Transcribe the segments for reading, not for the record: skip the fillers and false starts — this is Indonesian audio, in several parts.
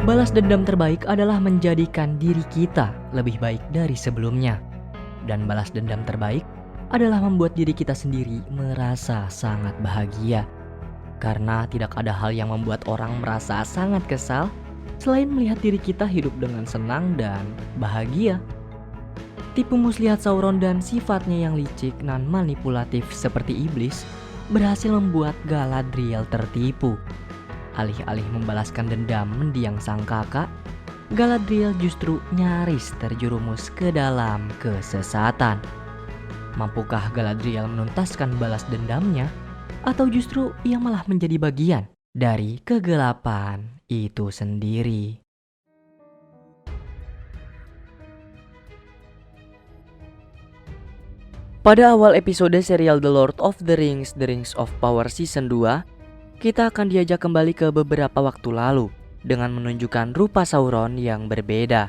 Balas dendam terbaik adalah menjadikan diri kita lebih baik dari sebelumnya. Dan balas dendam terbaik adalah membuat diri kita sendiri merasa sangat bahagia. Karena tidak ada hal yang membuat orang merasa sangat kesal selain melihat diri kita hidup dengan senang dan bahagia. Tipu muslihat Sauron dan sifatnya yang licik dan manipulatif seperti iblis berhasil membuat Galadriel tertipu. Alih-alih membalaskan dendam mendiang sang kakak, Galadriel justru nyaris terjerumus ke dalam kesesatan. Mampukah Galadriel menuntaskan balas dendamnya? Atau justru ia malah menjadi bagian dari kegelapan itu sendiri? Pada awal episode serial The Lord of the Rings, The Rings of Power Season 2, kita akan diajak kembali ke beberapa waktu lalu dengan menunjukkan rupa Sauron yang berbeda.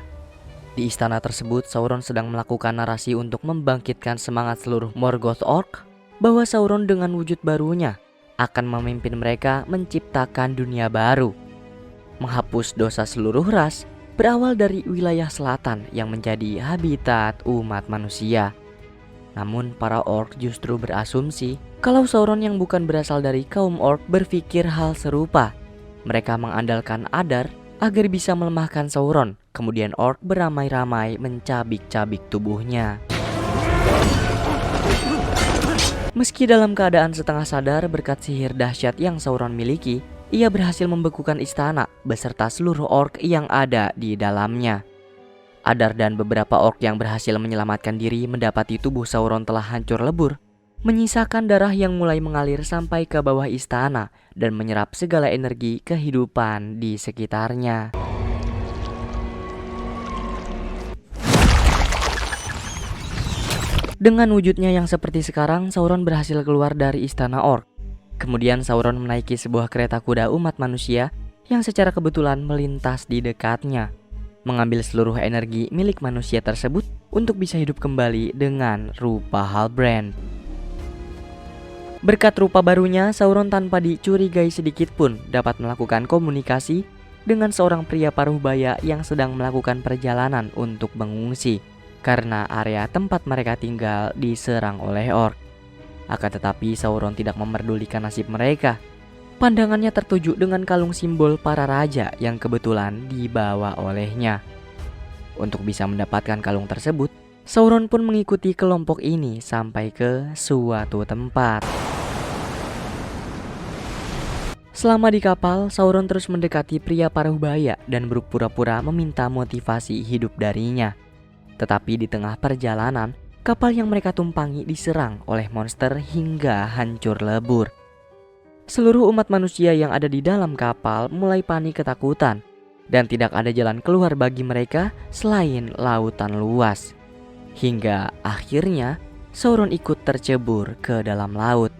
Di istana tersebut, Sauron sedang melakukan narasi untuk membangkitkan semangat seluruh Morgoth Orc bahwa Sauron dengan wujud barunya akan memimpin mereka menciptakan dunia baru. Menghapus dosa seluruh ras berawal dari wilayah selatan yang menjadi habitat umat manusia. Namun para orc justru berasumsi kalau Sauron yang bukan berasal dari kaum orc berpikir hal serupa. Mereka mengandalkan Adar agar bisa melemahkan Sauron. Kemudian orc beramai-ramai mencabik-cabik tubuhnya. Meski dalam keadaan setengah sadar berkat sihir dahsyat yang Sauron miliki, ia berhasil membekukan istana beserta seluruh orc yang ada di dalamnya. Adar dan beberapa orc yang berhasil menyelamatkan diri mendapati tubuh Sauron telah hancur lebur, menyisakan darah yang mulai mengalir sampai ke bawah istana dan menyerap segala energi kehidupan di sekitarnya. Dengan wujudnya yang seperti sekarang, Sauron berhasil keluar dari istana orc. Kemudian Sauron menaiki sebuah kereta kuda umat manusia yang secara kebetulan melintas di dekatnya, mengambil seluruh energi milik manusia tersebut untuk bisa hidup kembali dengan rupa Halbrand. Berkat rupa barunya, Sauron tanpa dicurigai sedikit pun dapat melakukan komunikasi dengan seorang pria paruh baya yang sedang melakukan perjalanan untuk mengungsi karena area tempat mereka tinggal diserang oleh orc. Akan tetapi Sauron tidak memerdulikan nasib mereka. Pandangannya tertuju dengan kalung simbol para raja yang kebetulan dibawa olehnya. Untuk bisa mendapatkan kalung tersebut, Sauron pun mengikuti kelompok ini sampai ke suatu tempat. Selama di kapal, Sauron terus mendekati pria paruh baya dan berpura-pura meminta motivasi hidup darinya. Tetapi di tengah perjalanan, kapal yang mereka tumpangi diserang oleh monster hingga hancur lebur. Seluruh umat manusia yang ada di dalam kapal mulai panik ketakutan, dan tidak ada jalan keluar bagi mereka selain lautan luas. Hingga akhirnya Sauron ikut tercebur ke dalam laut.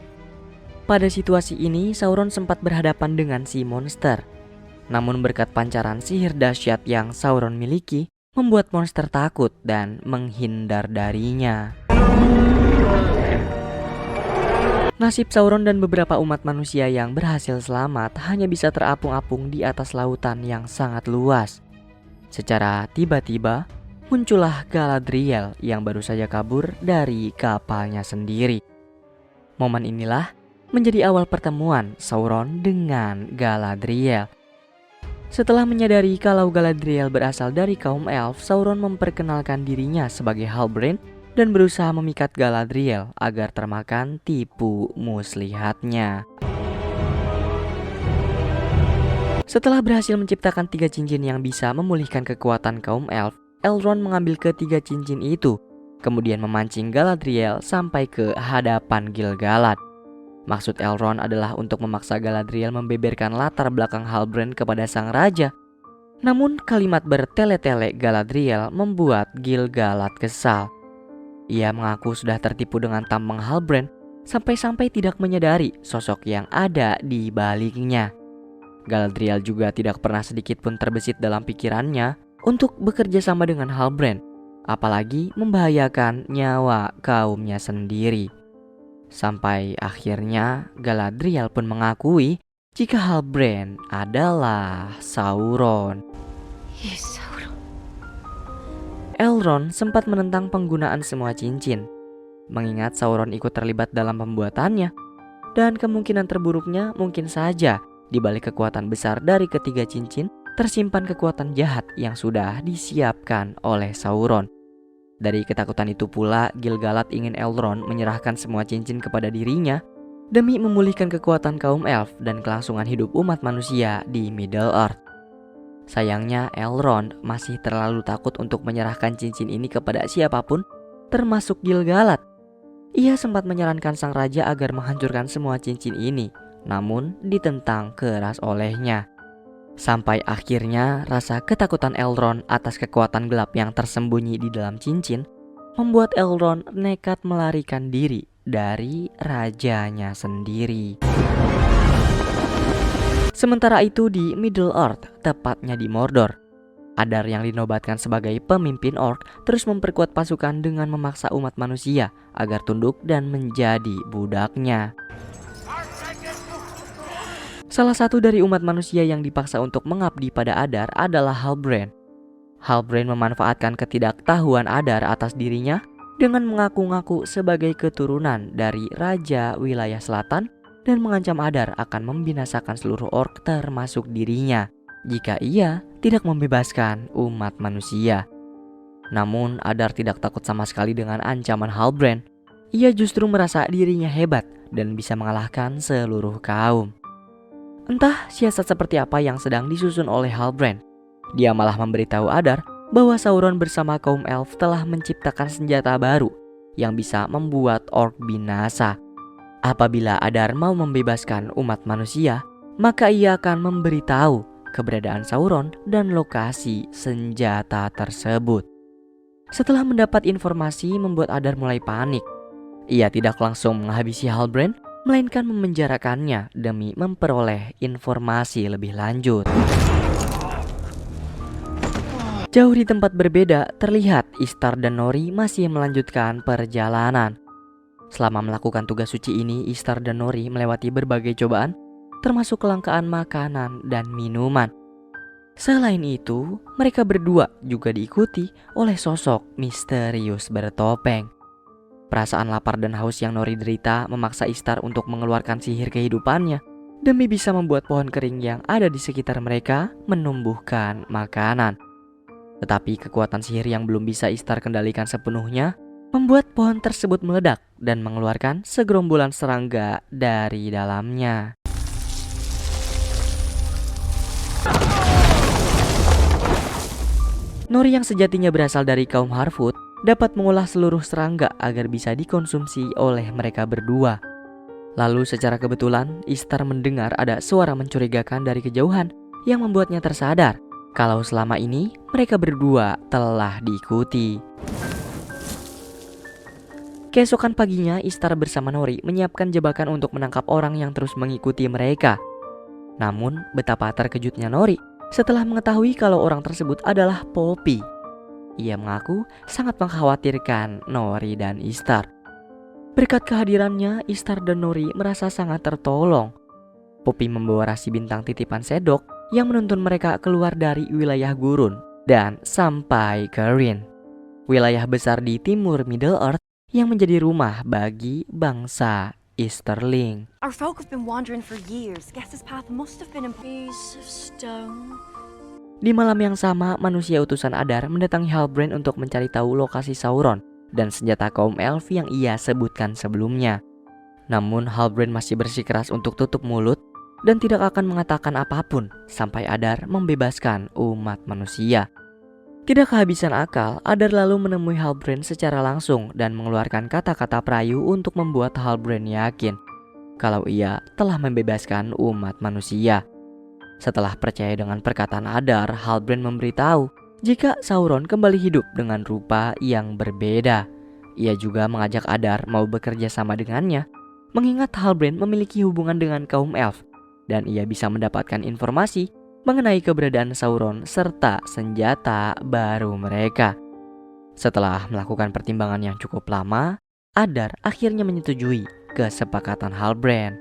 Pada situasi ini Sauron sempat berhadapan dengan si monster. Namun berkat pancaran sihir dahsyat yang Sauron miliki, membuat monster takut dan menghindar darinya. Nasib Sauron dan beberapa umat manusia yang berhasil selamat hanya bisa terapung-apung di atas lautan yang sangat luas. Secara tiba-tiba, muncullah Galadriel yang baru saja kabur dari kapalnya sendiri. Momen inilah menjadi awal pertemuan Sauron dengan Galadriel. Setelah menyadari kalau Galadriel berasal dari kaum elf, Sauron memperkenalkan dirinya sebagai Halbrand dan berusaha memikat Galadriel agar termakan tipu muslihatnya. Setelah berhasil menciptakan 3 cincin yang bisa memulihkan kekuatan kaum elf, Elrond mengambil ketiga cincin itu, kemudian memancing Galadriel sampai ke hadapan Gil-galad. Maksud Elrond adalah untuk memaksa Galadriel membeberkan latar belakang Halbrand kepada sang raja. Namun kalimat bertele-tele Galadriel membuat Gil-galad kesal. Ia mengaku sudah tertipu dengan tampang Halbrand sampai-sampai tidak menyadari sosok yang ada di baliknya. Galadriel juga tidak pernah sedikit pun terbesit dalam pikirannya untuk bekerja sama dengan Halbrand, apalagi membahayakan nyawa kaumnya sendiri. Sampai akhirnya Galadriel pun mengakui jika Halbrand adalah Sauron. Elrond sempat menentang penggunaan semua cincin, mengingat Sauron ikut terlibat dalam pembuatannya. Dan kemungkinan terburuknya mungkin saja di balik kekuatan besar dari ketiga cincin tersimpan kekuatan jahat yang sudah disiapkan oleh Sauron. Dari ketakutan itu pula Gil-galad ingin Elrond menyerahkan semua cincin kepada dirinya demi memulihkan kekuatan kaum elf dan kelangsungan hidup umat manusia di Middle-earth. Sayangnya Elrond masih terlalu takut untuk menyerahkan cincin ini kepada siapapun, termasuk Gil-galad. Ia sempat menyarankan sang raja agar menghancurkan semua cincin ini, namun ditentang keras olehnya. Sampai akhirnya rasa ketakutan Elrond atas kekuatan gelap yang tersembunyi di dalam cincin membuat Elrond nekat melarikan diri dari rajanya sendiri. Sementara itu di Middle-earth, tepatnya di Mordor, Adar yang dinobatkan sebagai pemimpin orc terus memperkuat pasukan dengan memaksa umat manusia agar tunduk dan menjadi budaknya. Salah satu dari umat manusia yang dipaksa untuk mengabdi pada Adar adalah Halbrand. Halbrand memanfaatkan ketidaktahuan Adar atas dirinya dengan mengaku-ngaku sebagai keturunan dari Raja Wilayah Selatan dan mengancam Adar akan membinasakan seluruh orc termasuk dirinya jika ia tidak membebaskan umat manusia. Namun Adar tidak takut sama sekali dengan ancaman Halbrand. Ia justru merasa dirinya hebat dan bisa mengalahkan seluruh kaum. Entah siasat seperti apa yang sedang disusun oleh Halbrand. Dia malah memberitahu Adar bahwa Sauron bersama kaum elf telah menciptakan senjata baru yang bisa membuat orc binasa. Apabila Adar mau membebaskan umat manusia, maka ia akan memberitahu keberadaan Sauron dan lokasi senjata tersebut. Setelah mendapat informasi membuat Adar mulai panik. Ia tidak langsung menghabisi Halbrand, melainkan memenjarakannya demi memperoleh informasi lebih lanjut. Jauh di tempat berbeda, terlihat Istar dan Nori masih melanjutkan perjalanan. Selama melakukan tugas suci ini, Istar dan Nori melewati berbagai cobaan, termasuk kelangkaan makanan dan minuman. Selain itu, mereka berdua juga diikuti oleh sosok misterius bertopeng. Perasaan lapar dan haus yang Nori derita memaksa Istar untuk mengeluarkan sihir kehidupannya demi bisa membuat pohon kering yang ada di sekitar mereka menumbuhkan makanan. Tetapi kekuatan sihir yang belum bisa Istar kendalikan sepenuhnya membuat pohon tersebut meledak dan mengeluarkan segerombolan serangga dari dalamnya. Nori yang sejatinya berasal dari kaum Harfoot dapat mengolah seluruh serangga agar bisa dikonsumsi oleh mereka berdua. Lalu secara kebetulan Istar mendengar ada suara mencurigakan dari kejauhan yang membuatnya tersadar kalau selama ini mereka berdua telah diikuti. Keesokan paginya Istar bersama Nori menyiapkan jebakan untuk menangkap orang yang terus mengikuti mereka. Namun betapa terkejutnya Nori setelah mengetahui kalau orang tersebut adalah Poppy. Ia mengaku sangat mengkhawatirkan Nori dan Istar. Berkat kehadirannya, Istar dan Nori merasa sangat tertolong. Poppy membawa rasi bintang titipan Sedok yang menuntun mereka keluar dari wilayah gurun dan sampai ke Rin, wilayah besar di timur Middle-earth yang menjadi rumah bagi bangsa Easterling. Our folk have been wandering for years. Guess this path must have been in piece of stone. Di malam yang sama, manusia utusan Adar mendatangi Halbrand untuk mencari tahu lokasi Sauron dan senjata kaum elf yang ia sebutkan sebelumnya. Namun Halbrand masih bersikeras untuk tutup mulut dan tidak akan mengatakan apapun sampai Adar membebaskan umat manusia. Tidak kehabisan akal, Adar lalu menemui Halbrand secara langsung dan mengeluarkan kata-kata perayu untuk membuat Halbrand yakin kalau ia telah membebaskan umat manusia. Setelah percaya dengan perkataan Adar, Halbrand memberitahu jika Sauron kembali hidup dengan rupa yang berbeda. Ia juga mengajak Adar mau bekerja sama dengannya, mengingat Halbrand memiliki hubungan dengan kaum elf dan ia bisa mendapatkan informasi mengenai keberadaan Sauron serta senjata baru mereka. Setelah melakukan pertimbangan yang cukup lama, Adar akhirnya menyetujui kesepakatan Halbrand.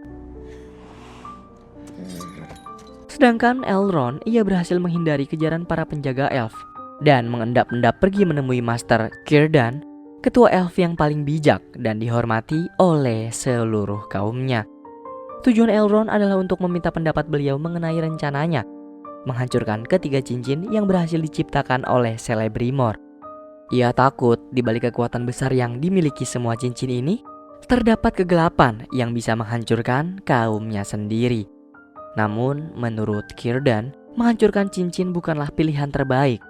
Sedangkan Elrond, ia berhasil menghindari kejaran para penjaga elf dan mengendap-endap pergi menemui Master Círdan, ketua elf yang paling bijak dan dihormati oleh seluruh kaumnya. Tujuan Elrond adalah untuk meminta pendapat beliau mengenai rencananya menghancurkan ketiga cincin yang berhasil diciptakan oleh Celebrimbor. Ia takut di balik kekuatan besar yang dimiliki semua cincin ini terdapat kegelapan yang bisa menghancurkan kaumnya sendiri. Namun menurut Círdan, menghancurkan cincin bukanlah pilihan terbaik.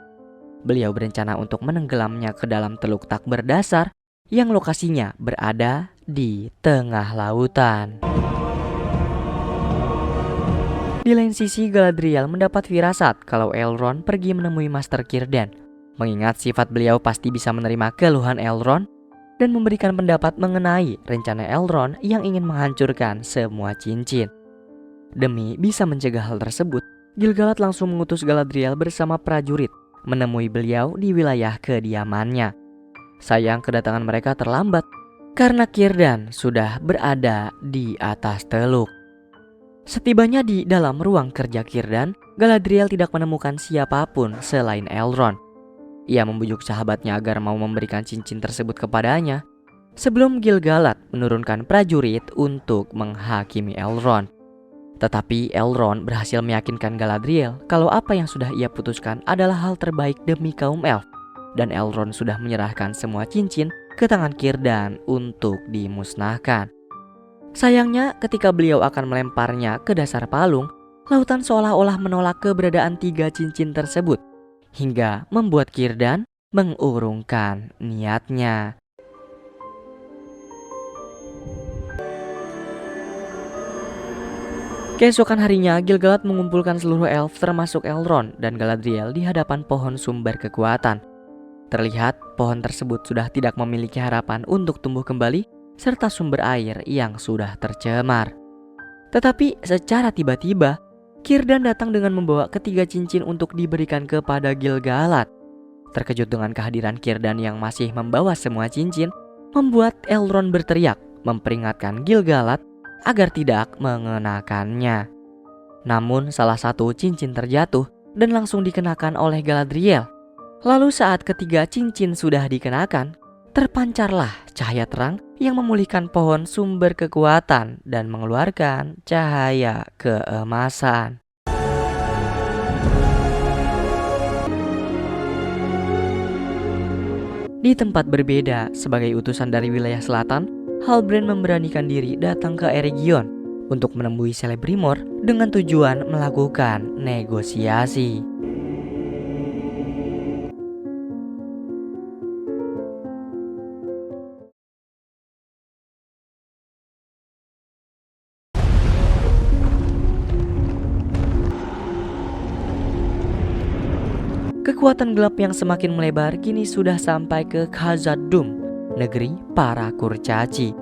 Beliau berencana untuk menenggelamnya ke dalam teluk tak berdasar yang lokasinya berada di tengah lautan. Di lain sisi, Galadriel mendapat firasat kalau Elrond pergi menemui Master Círdan. Mengingat sifat beliau pasti bisa menerima keluhan Elrond dan memberikan pendapat mengenai rencana Elrond yang ingin menghancurkan semua cincin. Demi bisa mencegah hal tersebut, Gil-galad langsung mengutus Galadriel bersama prajurit menemui beliau di wilayah kediamannya. Sayang kedatangan mereka terlambat karena Círdan sudah berada di atas teluk. Setibanya di dalam ruang kerja Círdan, Galadriel tidak menemukan siapapun selain Elrond. Ia membujuk sahabatnya agar mau memberikan cincin tersebut kepadanya sebelum Gil-galad menurunkan prajurit untuk menghakimi Elrond. Tetapi Elrond berhasil meyakinkan Galadriel kalau apa yang sudah ia putuskan adalah hal terbaik demi kaum elf, dan Elrond sudah menyerahkan semua cincin ke tangan Círdan untuk dimusnahkan. Sayangnya ketika beliau akan melemparnya ke dasar palung, lautan seolah-olah menolak keberadaan tiga cincin tersebut hingga membuat Círdan mengurungkan niatnya. Keesokan harinya, Gil-galad mengumpulkan seluruh elf termasuk Elrond dan Galadriel di hadapan pohon sumber kekuatan. Terlihat pohon tersebut sudah tidak memiliki harapan untuk tumbuh kembali serta sumber air yang sudah tercemar. Tetapi secara tiba-tiba, Círdan datang dengan membawa ketiga cincin untuk diberikan kepada Gil-galad. Terkejut dengan kehadiran Círdan yang masih membawa semua cincin, membuat Elrond berteriak memperingatkan Gil-galad agar tidak mengenakannya. Namun salah satu cincin terjatuh dan langsung dikenakan oleh Galadriel. Lalu saat ketiga cincin sudah dikenakan, terpancarlah cahaya terang yang memulihkan pohon sumber kekuatan dan mengeluarkan cahaya keemasan. Di tempat berbeda, sebagai utusan dari wilayah selatan, Halbrand memberanikan diri datang ke Eregion untuk menemui Celebrimbor dengan tujuan melakukan negosiasi. Kekuatan gelap yang semakin melebar kini sudah sampai ke Khazad-dûm, negeri para kurcaci.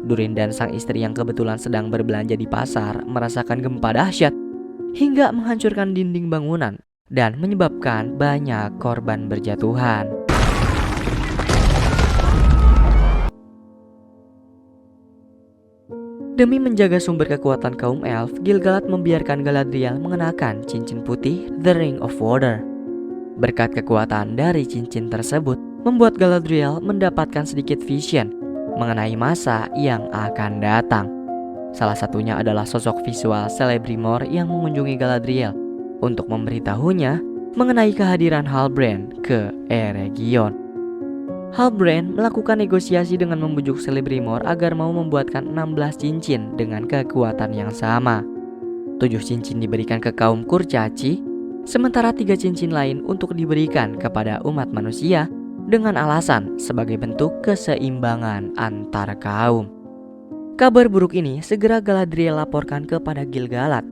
Durin dan sang istri yang kebetulan sedang berbelanja di pasar merasakan gempa dahsyat hingga menghancurkan dinding bangunan dan menyebabkan banyak korban berjatuhan. Demi menjaga sumber kekuatan kaum elf, Gil-galad membiarkan Galadriel mengenakan cincin putih The Ring of Water. Berkat kekuatan dari cincin tersebut, membuat Galadriel mendapatkan sedikit vision mengenai masa yang akan datang. Salah satunya adalah sosok visual Celebrimbor yang mengunjungi Galadriel untuk memberitahunya mengenai kehadiran Halbrand ke Eregion. Halbrand melakukan negosiasi dengan membujuk Celebrimbor agar mau membuatkan 16 cincin dengan kekuatan yang sama. 7 cincin diberikan ke kaum kurcaci, sementara 3 cincin lain untuk diberikan kepada umat manusia dengan alasan sebagai bentuk keseimbangan antar kaum. Kabar buruk ini segera Galadriel laporkan kepada Gil-galad.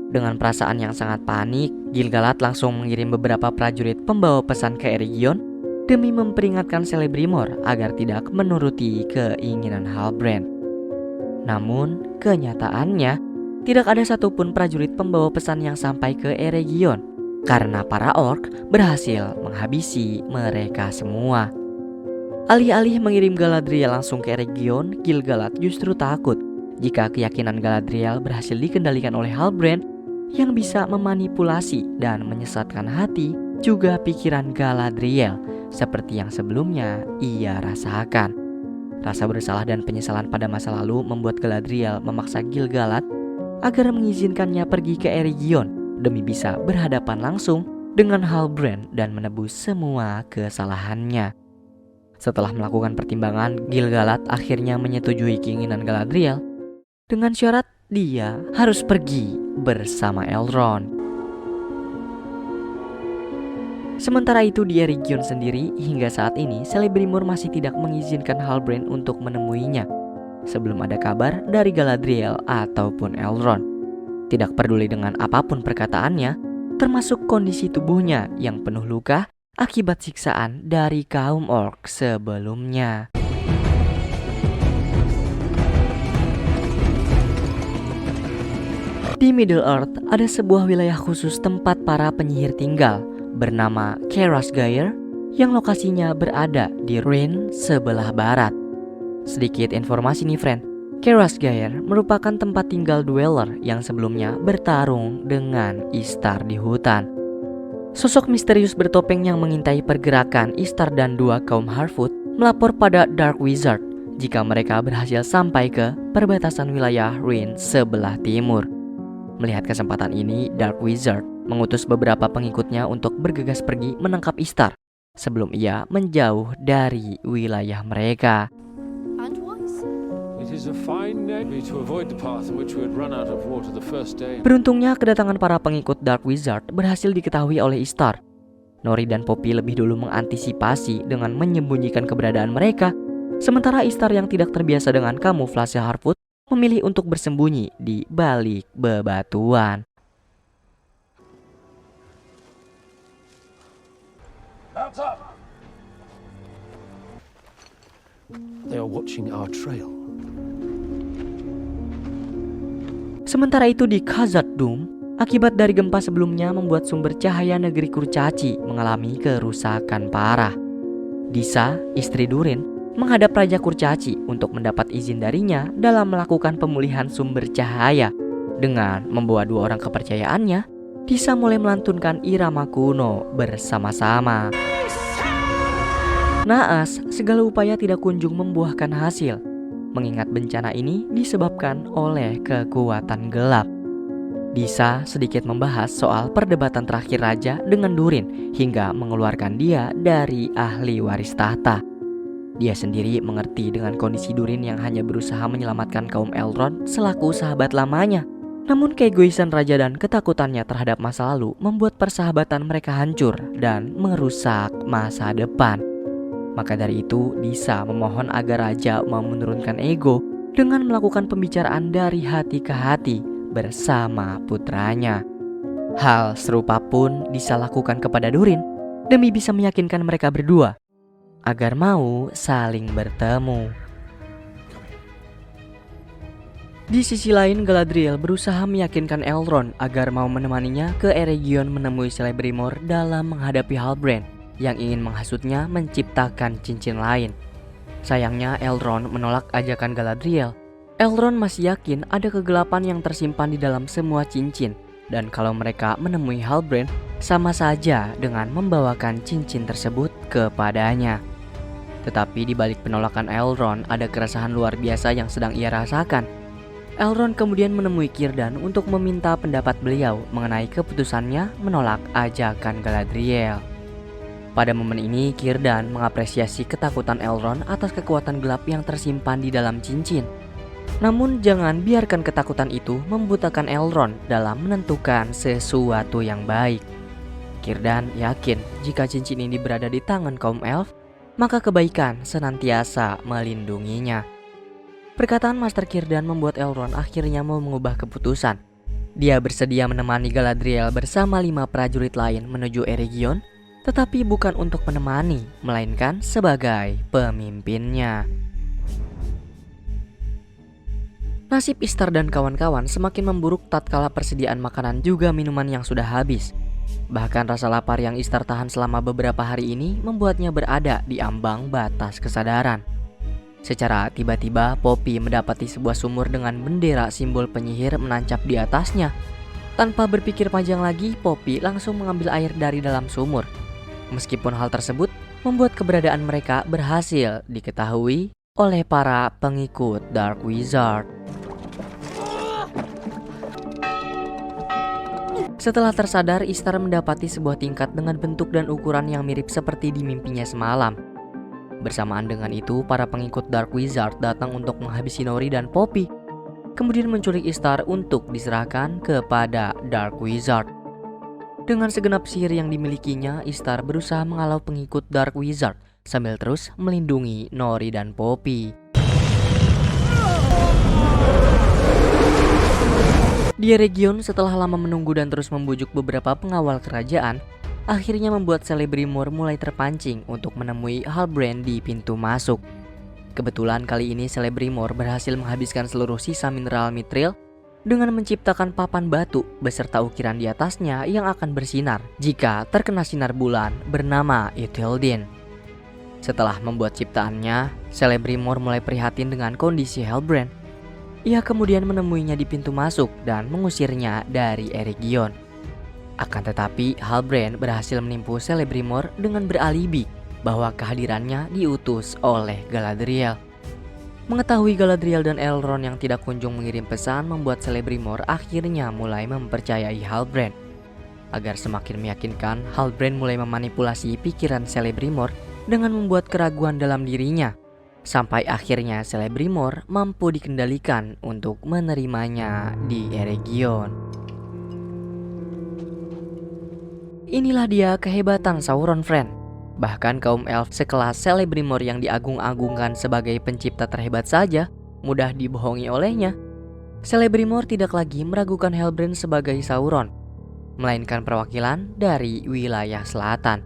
Dengan perasaan yang sangat panik, Gil-galad langsung mengirim beberapa prajurit pembawa pesan ke Eregion demi memperingatkan Celebrimbor agar tidak menuruti keinginan Halbrand. Namun kenyataannya, tidak ada satupun prajurit pembawa pesan yang sampai ke Eregion karena para orc berhasil menghabisi mereka semua. Alih-alih mengirim Galadriel langsung ke Eregion, Gil-galad justru takut jika keyakinan Galadriel berhasil dikendalikan oleh Halbrand yang bisa memanipulasi dan menyesatkan hati juga pikiran Galadriel seperti yang sebelumnya ia rasakan. Rasa bersalah dan penyesalan pada masa lalu membuat Galadriel memaksa Gil-galad agar mengizinkannya pergi ke Eregion demi bisa berhadapan langsung dengan Halbrand dan menebus semua kesalahannya. Setelah melakukan pertimbangan, Gil-galad akhirnya menyetujui keinginan Galadriel dengan syarat dia harus pergi bersama Elrond. Sementara itu di Eregion sendiri, hingga saat ini Celebrimbor masih tidak mengizinkan Halbrand untuk menemuinya sebelum ada kabar dari Galadriel ataupun Elrond. Tidak peduli dengan apapun perkataannya, termasuk kondisi tubuhnya yang penuh luka akibat siksaan dari kaum orc sebelumnya. Di Middle-earth ada sebuah wilayah khusus tempat para penyihir tinggal bernama Kerasgyr yang lokasinya berada di Rhine sebelah barat. Sedikit informasi nih friend, Kerasgyr merupakan tempat tinggal dweller yang sebelumnya bertarung dengan Istar di hutan. Sosok misterius bertopeng yang mengintai pergerakan Istar dan dua kaum Harfoot melapor pada Dark Wizard jika mereka berhasil sampai ke perbatasan wilayah Rhine sebelah timur. Melihat kesempatan ini, Dark Wizard mengutus beberapa pengikutnya untuk bergegas pergi menangkap Istar sebelum ia menjauh dari wilayah mereka. Beruntungnya kedatangan para pengikut Dark Wizard berhasil diketahui oleh Istar. Nori dan Poppy lebih dulu mengantisipasi dengan menyembunyikan keberadaan mereka, sementara Istar yang tidak terbiasa dengan kamuflase Harfoot memilih untuk bersembunyi di balik bebatuan. They are watching our trail. Sementara itu di Khazad-dûm, akibat dari gempa sebelumnya membuat sumber cahaya negeri Kurcaci mengalami kerusakan parah. Disa, istri Durin, menghadap Raja Kurcaci untuk mendapat izin darinya dalam melakukan pemulihan sumber cahaya. Dengan membawa dua orang kepercayaannya, Disa mulai melantunkan irama kuno bersama-sama. Naas, segala upaya tidak kunjung membuahkan hasil, mengingat bencana ini disebabkan oleh kekuatan gelap. Disa sedikit membahas soal perdebatan terakhir raja dengan Durin hingga mengeluarkan dia dari ahli waris tahta. Dia sendiri mengerti dengan kondisi Durin yang hanya berusaha menyelamatkan kaum Elrond selaku sahabat lamanya. Namun keegoisan raja dan ketakutannya terhadap masa lalu membuat persahabatan mereka hancur dan merusak masa depan. Maka dari itu, Disa memohon agar raja mau menurunkan ego dengan melakukan pembicaraan dari hati ke hati bersama putranya. Hal serupa pun Disa lakukan kepada Durin demi bisa meyakinkan mereka berdua agar mau saling bertemu. Di sisi lain, Galadriel berusaha meyakinkan Elrond agar mau menemaninya ke Eregion menemui Celebrimbor dalam menghadapi Halbrand yang ingin menghasutnya menciptakan cincin lain. Sayangnya Elrond menolak ajakan Galadriel. Elrond masih yakin ada kegelapan yang tersimpan di dalam semua cincin, dan kalau mereka menemui Halbrand sama saja dengan membawakan cincin tersebut kepadanya. Tetapi di balik penolakan Elrond ada keresahan luar biasa yang sedang ia rasakan. Elrond kemudian menemui Círdan untuk meminta pendapat beliau mengenai keputusannya menolak ajakan Galadriel. Pada momen ini, Círdan mengapresiasi ketakutan Elrond atas kekuatan gelap yang tersimpan di dalam cincin. Namun jangan biarkan ketakutan itu membutakan Elrond dalam menentukan sesuatu yang baik. Círdan yakin jika cincin ini berada di tangan kaum elf, maka kebaikan senantiasa melindunginya. Perkataan Master Círdan membuat Elrond akhirnya mau mengubah keputusan. Dia bersedia menemani Galadriel bersama 5 prajurit lain menuju Eregion, tetapi bukan untuk menemani, melainkan sebagai pemimpinnya. Nasib Istar dan kawan-kawan semakin memburuk tatkala persediaan makanan juga minuman yang sudah habis. Bahkan rasa lapar yang Istar tahan selama beberapa hari ini membuatnya berada di ambang batas kesadaran. Secara tiba-tiba, Poppy mendapati sebuah sumur dengan bendera simbol penyihir menancap di atasnya. Tanpa berpikir panjang lagi, Poppy langsung mengambil air dari dalam sumur. Meskipun hal tersebut membuat keberadaan mereka berhasil diketahui oleh para pengikut Dark Wizard. Setelah tersadar, Ishtar mendapati sebuah tingkat dengan bentuk dan ukuran yang mirip seperti di mimpinya semalam. Bersamaan dengan itu, para pengikut Dark Wizard datang untuk menghabisi Nori dan Poppy, kemudian menculik Ishtar untuk diserahkan kepada Dark Wizard. Dengan segenap sihir yang dimilikinya, Ishtar berusaha mengalau pengikut Dark Wizard sambil terus melindungi Nori dan Poppy. Di Eregion, setelah lama menunggu dan terus membujuk beberapa pengawal kerajaan, akhirnya membuat Celebrimor mulai terpancing untuk menemui Halbrand di pintu masuk. Kebetulan kali ini Celebrimor berhasil menghabiskan seluruh sisa mineral mithril dengan menciptakan papan batu beserta ukiran di atasnya yang akan bersinar jika terkena sinar bulan bernama Ithildin. Setelah membuat ciptaannya, Celebrimor mulai prihatin dengan kondisi Halbrand. Ia kemudian menemuinya di pintu masuk dan mengusirnya dari Eregion. Akan tetapi, Halbrand berhasil menipu Celebrimor dengan beralibi bahwa kehadirannya diutus oleh Galadriel. Mengetahui Galadriel dan Elrond yang tidak kunjung mengirim pesan membuat Celebrimor akhirnya mulai mempercayai Halbrand. Agar semakin meyakinkan, Halbrand mulai memanipulasi pikiran Celebrimor dengan membuat keraguan dalam dirinya. Sampai akhirnya Celebrimor mampu dikendalikan untuk menerimanya di Eregion. Inilah dia kehebatan Sauron, friend. Bahkan kaum elf sekelas Celebrimor yang diagung-agungkan sebagai pencipta terhebat saja mudah dibohongi olehnya. Celebrimor tidak lagi meragukan Halbrand sebagai Sauron, melainkan perwakilan dari wilayah selatan.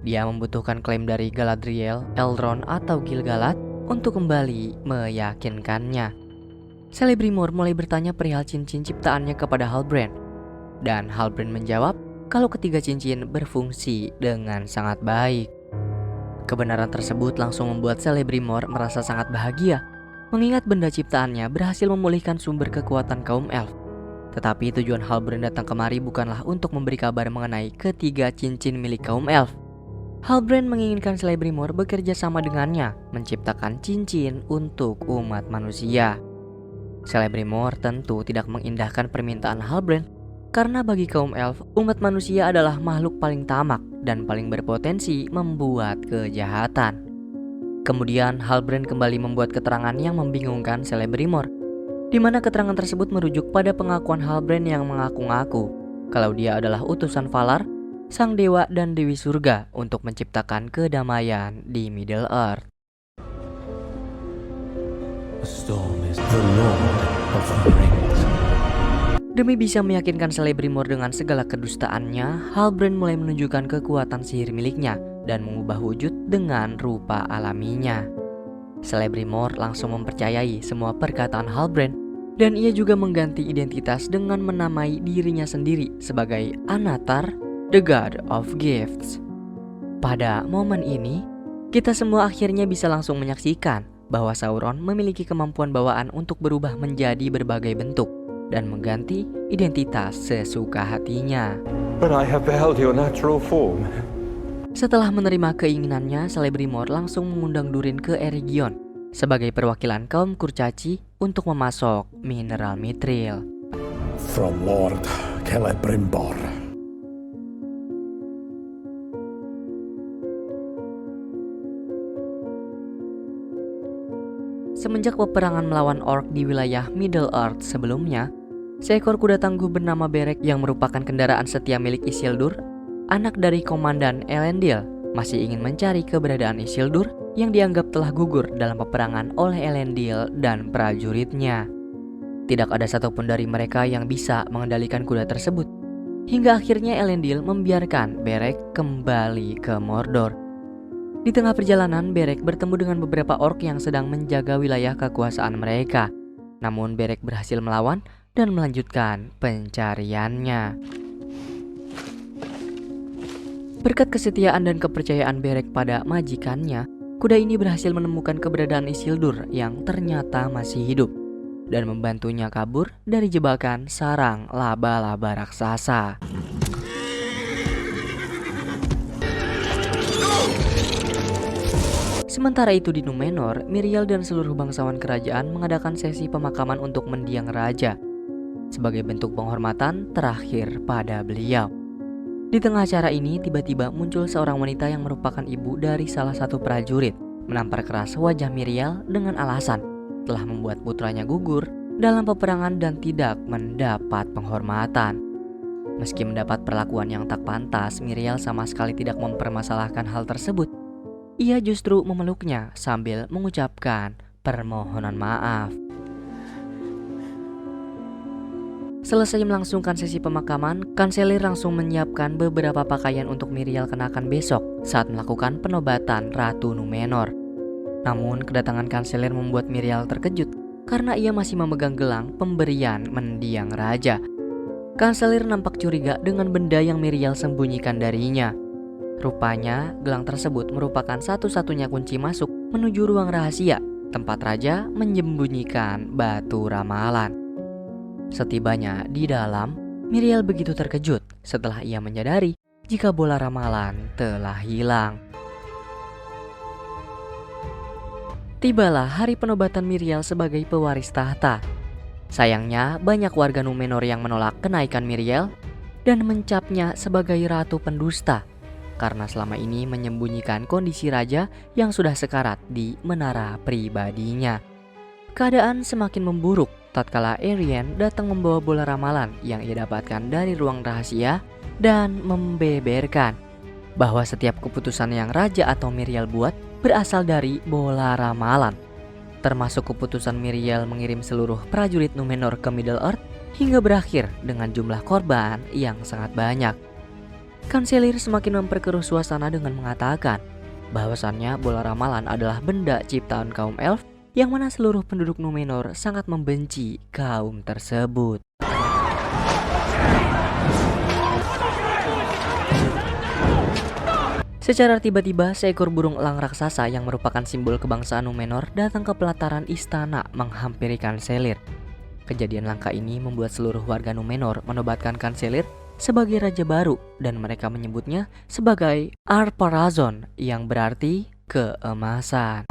Dia membutuhkan klaim dari Galadriel, Elrond, atau Gil-galad untuk kembali meyakinkannya. Celebrimor mulai bertanya perihal cincin ciptaannya kepada Halbrand. Dan Halbrand menjawab kalau ketiga cincin berfungsi dengan sangat baik. Kebenaran tersebut langsung membuat Celebrimor merasa sangat bahagia, mengingat benda ciptaannya berhasil memulihkan sumber kekuatan kaum elf. Tetapi tujuan Halbrand datang kemari bukanlah untuk memberi kabar mengenai ketiga cincin milik kaum elf. Halbrand menginginkan Celebrimor bekerja sama dengannya, menciptakan cincin untuk umat manusia. Celebrimor tentu tidak mengindahkan permintaan Halbrand, karena bagi kaum elf, umat manusia adalah makhluk paling tamak dan paling berpotensi membuat kejahatan. Kemudian Halbrand kembali membuat keterangan yang membingungkan Celebrimor, di mana keterangan tersebut merujuk pada pengakuan Halbrand yang mengaku-ngaku kalau dia adalah utusan Valar, sang dewa dan dewi surga untuk menciptakan kedamaian di Middle-earth. The storm is the Lord of the Rings. Demi bisa meyakinkan Celebrimor dengan segala kedustaannya, Halbrand mulai menunjukkan kekuatan sihir miliknya dan mengubah wujud dengan rupa alaminya. Celebrimor langsung mempercayai semua perkataan Halbrand, dan ia juga mengganti identitas dengan menamai dirinya sendiri sebagai Anatar, the God of Gifts. Pada momen ini, kita semua akhirnya bisa langsung menyaksikan bahwa Sauron memiliki kemampuan bawaan untuk berubah menjadi berbagai bentuk dan mengganti identitas sesuka hatinya. But I have beheld your natural form. Setelah menerima keinginannya, Celebrimor langsung mengundang Durin ke Eregion sebagai perwakilan kaum kurcaci untuk memasok mineral mithril. From Lord Celebrimbor. Semenjak peperangan melawan orc di wilayah Middle-earth sebelumnya, seekor kuda tangguh bernama Berek yang merupakan kendaraan setia milik Isildur, anak dari Komandan Elendil, masih ingin mencari keberadaan Isildur yang dianggap telah gugur dalam peperangan oleh Elendil dan prajuritnya. Tidak ada satupun dari mereka yang bisa mengendalikan kuda tersebut, hingga akhirnya Elendil membiarkan Berek kembali ke Mordor. Di tengah perjalanan, Berek bertemu dengan beberapa orc yang sedang menjaga wilayah kekuasaan mereka. Namun Berek berhasil melawan dan melanjutkan pencariannya. Berkat kesetiaan dan kepercayaan Berek pada majikannya, kuda ini berhasil menemukan keberadaan Isildur yang ternyata masih hidup. dan membantunya kabur dari jebakan sarang laba-laba raksasa. Sementara itu di Numenor, Miriel dan seluruh bangsawan kerajaan mengadakan sesi pemakaman untuk mendiang raja sebagai bentuk penghormatan terakhir pada beliau. Di tengah acara ini, tiba-tiba muncul seorang wanita yang merupakan ibu dari salah satu prajurit menampar keras wajah Miriel dengan alasan telah membuat putranya gugur dalam peperangan dan tidak mendapat penghormatan. Meski mendapat perlakuan yang tak pantas, Miriel sama sekali tidak mempermasalahkan hal tersebut. Ia justru memeluknya sambil mengucapkan permohonan maaf. Selesai melangsungkan sesi pemakaman, Kanselir langsung menyiapkan beberapa pakaian untuk Miriel kenakan besok saat melakukan penobatan Ratu Numenor. Namun kedatangan Kanselir membuat Miriel terkejut karena ia masih memegang gelang pemberian mendiang raja. Kanselir nampak curiga dengan benda yang Miriel sembunyikan darinya. Rupanya, gelang tersebut merupakan satu-satunya kunci masuk menuju ruang rahasia, tempat raja menyembunyikan batu ramalan. Setibanya di dalam, Miriel begitu terkejut setelah ia menyadari jika bola ramalan telah hilang. Tibalah hari penobatan Miriel sebagai pewaris tahta. Sayangnya, banyak warga Numenor yang menolak kenaikan Miriel dan mencapnya sebagai ratu pendusta, karena selama ini menyembunyikan kondisi raja yang sudah sekarat di menara pribadinya. Keadaan semakin memburuk tatkala Arianne datang membawa bola ramalan yang ia dapatkan dari ruang rahasia dan membeberkan bahwa setiap keputusan yang raja atau Miriel buat berasal dari bola ramalan, termasuk keputusan Miriel mengirim seluruh prajurit Numenor ke Middle-earth hingga berakhir dengan jumlah korban yang sangat banyak. Kanselir semakin memperkeruh suasana dengan mengatakan bahwasannya bola ramalan adalah benda ciptaan kaum elf yang mana seluruh penduduk Numenor sangat membenci kaum tersebut. Secara tiba-tiba, seekor burung elang raksasa yang merupakan simbol kebangsaan Numenor datang ke pelataran istana menghampiri Kanselir. Kejadian langka ini membuat seluruh warga Numenor menobatkan Kanselir sebagai raja baru dan mereka menyebutnya sebagai Ar-Pharazôn yang berarti keemasan.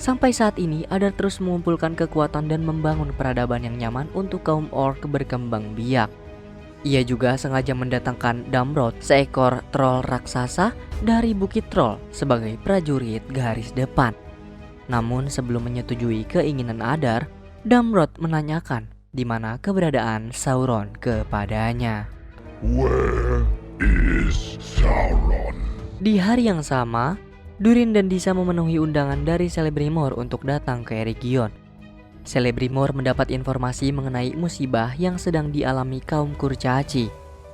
Sampai saat ini, Adar terus mengumpulkan kekuatan dan membangun peradaban yang nyaman untuk kaum orc berkembang biak. Ia juga sengaja mendatangkan Damrod, seekor troll raksasa dari Bukit Troll sebagai prajurit garis depan. Namun sebelum menyetujui keinginan Adar, Damrod menanyakan di mana keberadaan Sauron kepadanya. Where is Sauron? Di hari yang sama, Durin dan Disa memenuhi undangan dari Celebrimbor untuk datang ke Eregion. Celebrimbor mendapat informasi mengenai musibah yang sedang dialami kaum Kurcaci.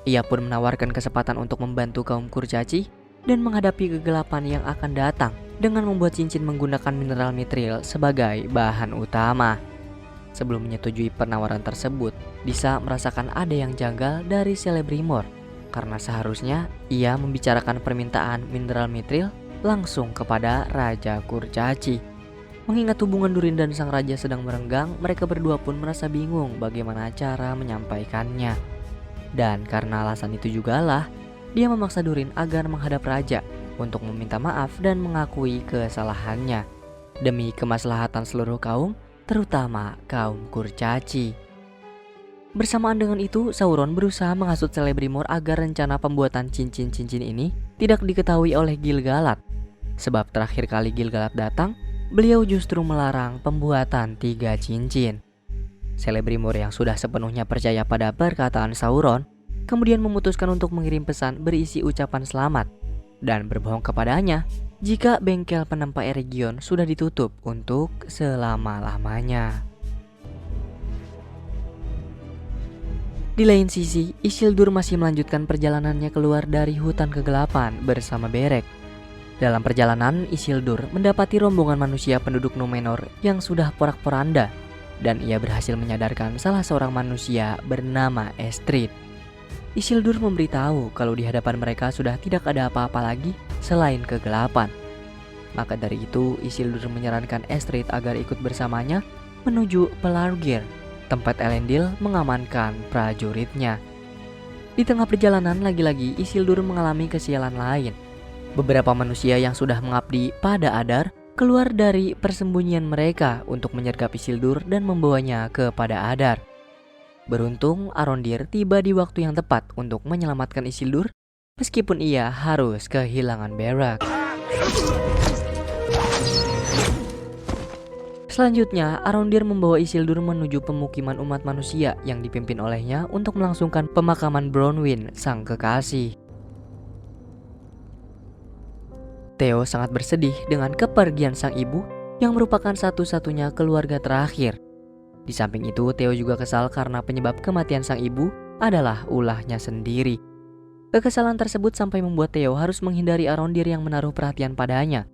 Ia pun menawarkan kesempatan untuk membantu kaum Kurcaci dan menghadapi kegelapan yang akan datang dengan membuat cincin menggunakan mineral mithril sebagai bahan utama. Sebelum menyetujui penawaran tersebut, Disa merasakan ada yang janggal dari Celebrimbor karena seharusnya ia membicarakan permintaan mineral mithril langsung kepada Raja Kurcaci. Mengingat hubungan Durin dan sang raja sedang merenggang, mereka berdua pun merasa bingung bagaimana cara menyampaikannya. Dan karena alasan itu jugalah, dia memaksa Durin agar menghadap raja untuk meminta maaf dan mengakui kesalahannya demi kemaslahatan seluruh kaum, terutama kaum Kurcaci. Bersamaan dengan itu, Sauron berusaha menghasut Celebrimbor agar rencana pembuatan cincin-cincin ini tidak diketahui oleh Gil-galad. Sebab terakhir kali Gil-galad datang, beliau justru melarang pembuatan 3 cincin. Celebrimbor yang sudah sepenuhnya percaya pada perkataan Sauron, kemudian memutuskan untuk mengirim pesan berisi ucapan selamat dan berbohong kepadanya jika bengkel penempa Eregion sudah ditutup untuk selama-lamanya. Di lain sisi, Isildur masih melanjutkan perjalanannya keluar dari hutan kegelapan bersama Berek. Dalam perjalanan, Isildur mendapati rombongan manusia penduduk Numenor yang sudah porak-poranda, dan ia berhasil menyadarkan salah seorang manusia bernama Estrid. Isildur memberitahu kalau di hadapan mereka sudah tidak ada apa-apa lagi selain kegelapan. Maka dari itu Isildur menyarankan Estrid agar ikut bersamanya menuju Pelargir, tempat Elendil mengamankan prajuritnya. Di tengah perjalanan lagi-lagi Isildur mengalami kesialan lain. Beberapa manusia yang sudah mengabdi pada Adar keluar dari persembunyian mereka untuk menyergap Isildur dan membawanya kepada Adar. Beruntung Arondir tiba di waktu yang tepat untuk menyelamatkan Isildur meskipun ia harus kehilangan Berak. Selanjutnya, Arondir membawa Isildur menuju pemukiman umat manusia yang dipimpin olehnya untuk melangsungkan pemakaman Bronwyn, sang kekasih. Theo sangat bersedih dengan kepergian sang ibu yang merupakan satu-satunya keluarga terakhir. Di samping itu, Theo juga kesal karena penyebab kematian sang ibu adalah ulahnya sendiri. Kekesalan tersebut sampai membuat Theo harus menghindari Arondir yang menaruh perhatian padanya,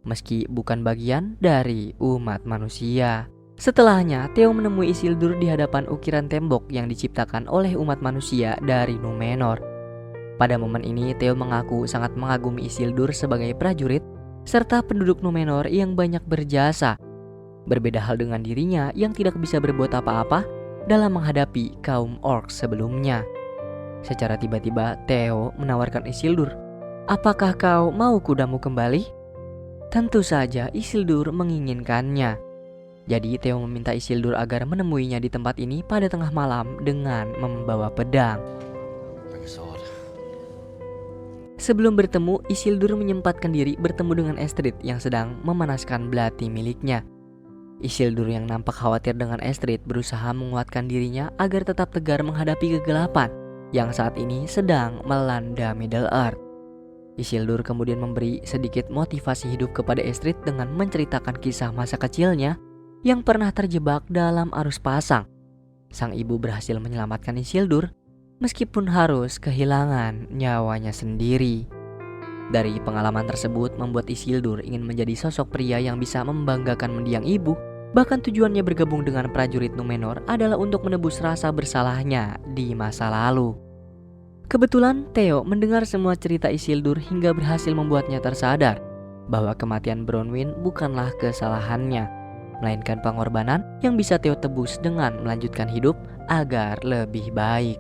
meski bukan bagian dari umat manusia. Setelahnya, Theo menemui Isildur di hadapan ukiran tembok yang diciptakan oleh umat manusia dari Númenor. Pada momen ini, Theo mengaku sangat mengagumi Isildur sebagai prajurit serta penduduk Númenor yang banyak berjasa. Berbeda hal dengan dirinya yang tidak bisa berbuat apa-apa dalam menghadapi kaum orc sebelumnya. Secara tiba-tiba, Theo menawarkan Isildur, "Apakah kau mau kudamu kembali?" Tentu saja Isildur menginginkannya. Jadi Theo meminta Isildur agar menemuinya di tempat ini pada tengah malam dengan membawa pedang. Sebelum bertemu, Isildur menyempatkan diri bertemu dengan Estrid yang sedang memanaskan belati miliknya. Isildur yang nampak khawatir dengan Estrid berusaha menguatkan dirinya agar tetap tegar menghadapi kegelapan yang saat ini sedang melanda Middle-earth. Isildur kemudian memberi sedikit motivasi hidup kepada Estrid dengan menceritakan kisah masa kecilnya yang pernah terjebak dalam arus pasang. Sang ibu berhasil menyelamatkan Isildur meskipun harus kehilangan nyawanya sendiri. Dari pengalaman tersebut membuat Isildur ingin menjadi sosok pria yang bisa membanggakan mendiang ibu. Bahkan tujuannya bergabung dengan prajurit Númenor adalah untuk menebus rasa bersalahnya di masa lalu. Kebetulan Theo mendengar semua cerita Isildur hingga berhasil membuatnya tersadar bahwa kematian Bronwyn bukanlah kesalahannya, melainkan pengorbanan yang bisa Theo tebus dengan melanjutkan hidup agar lebih baik.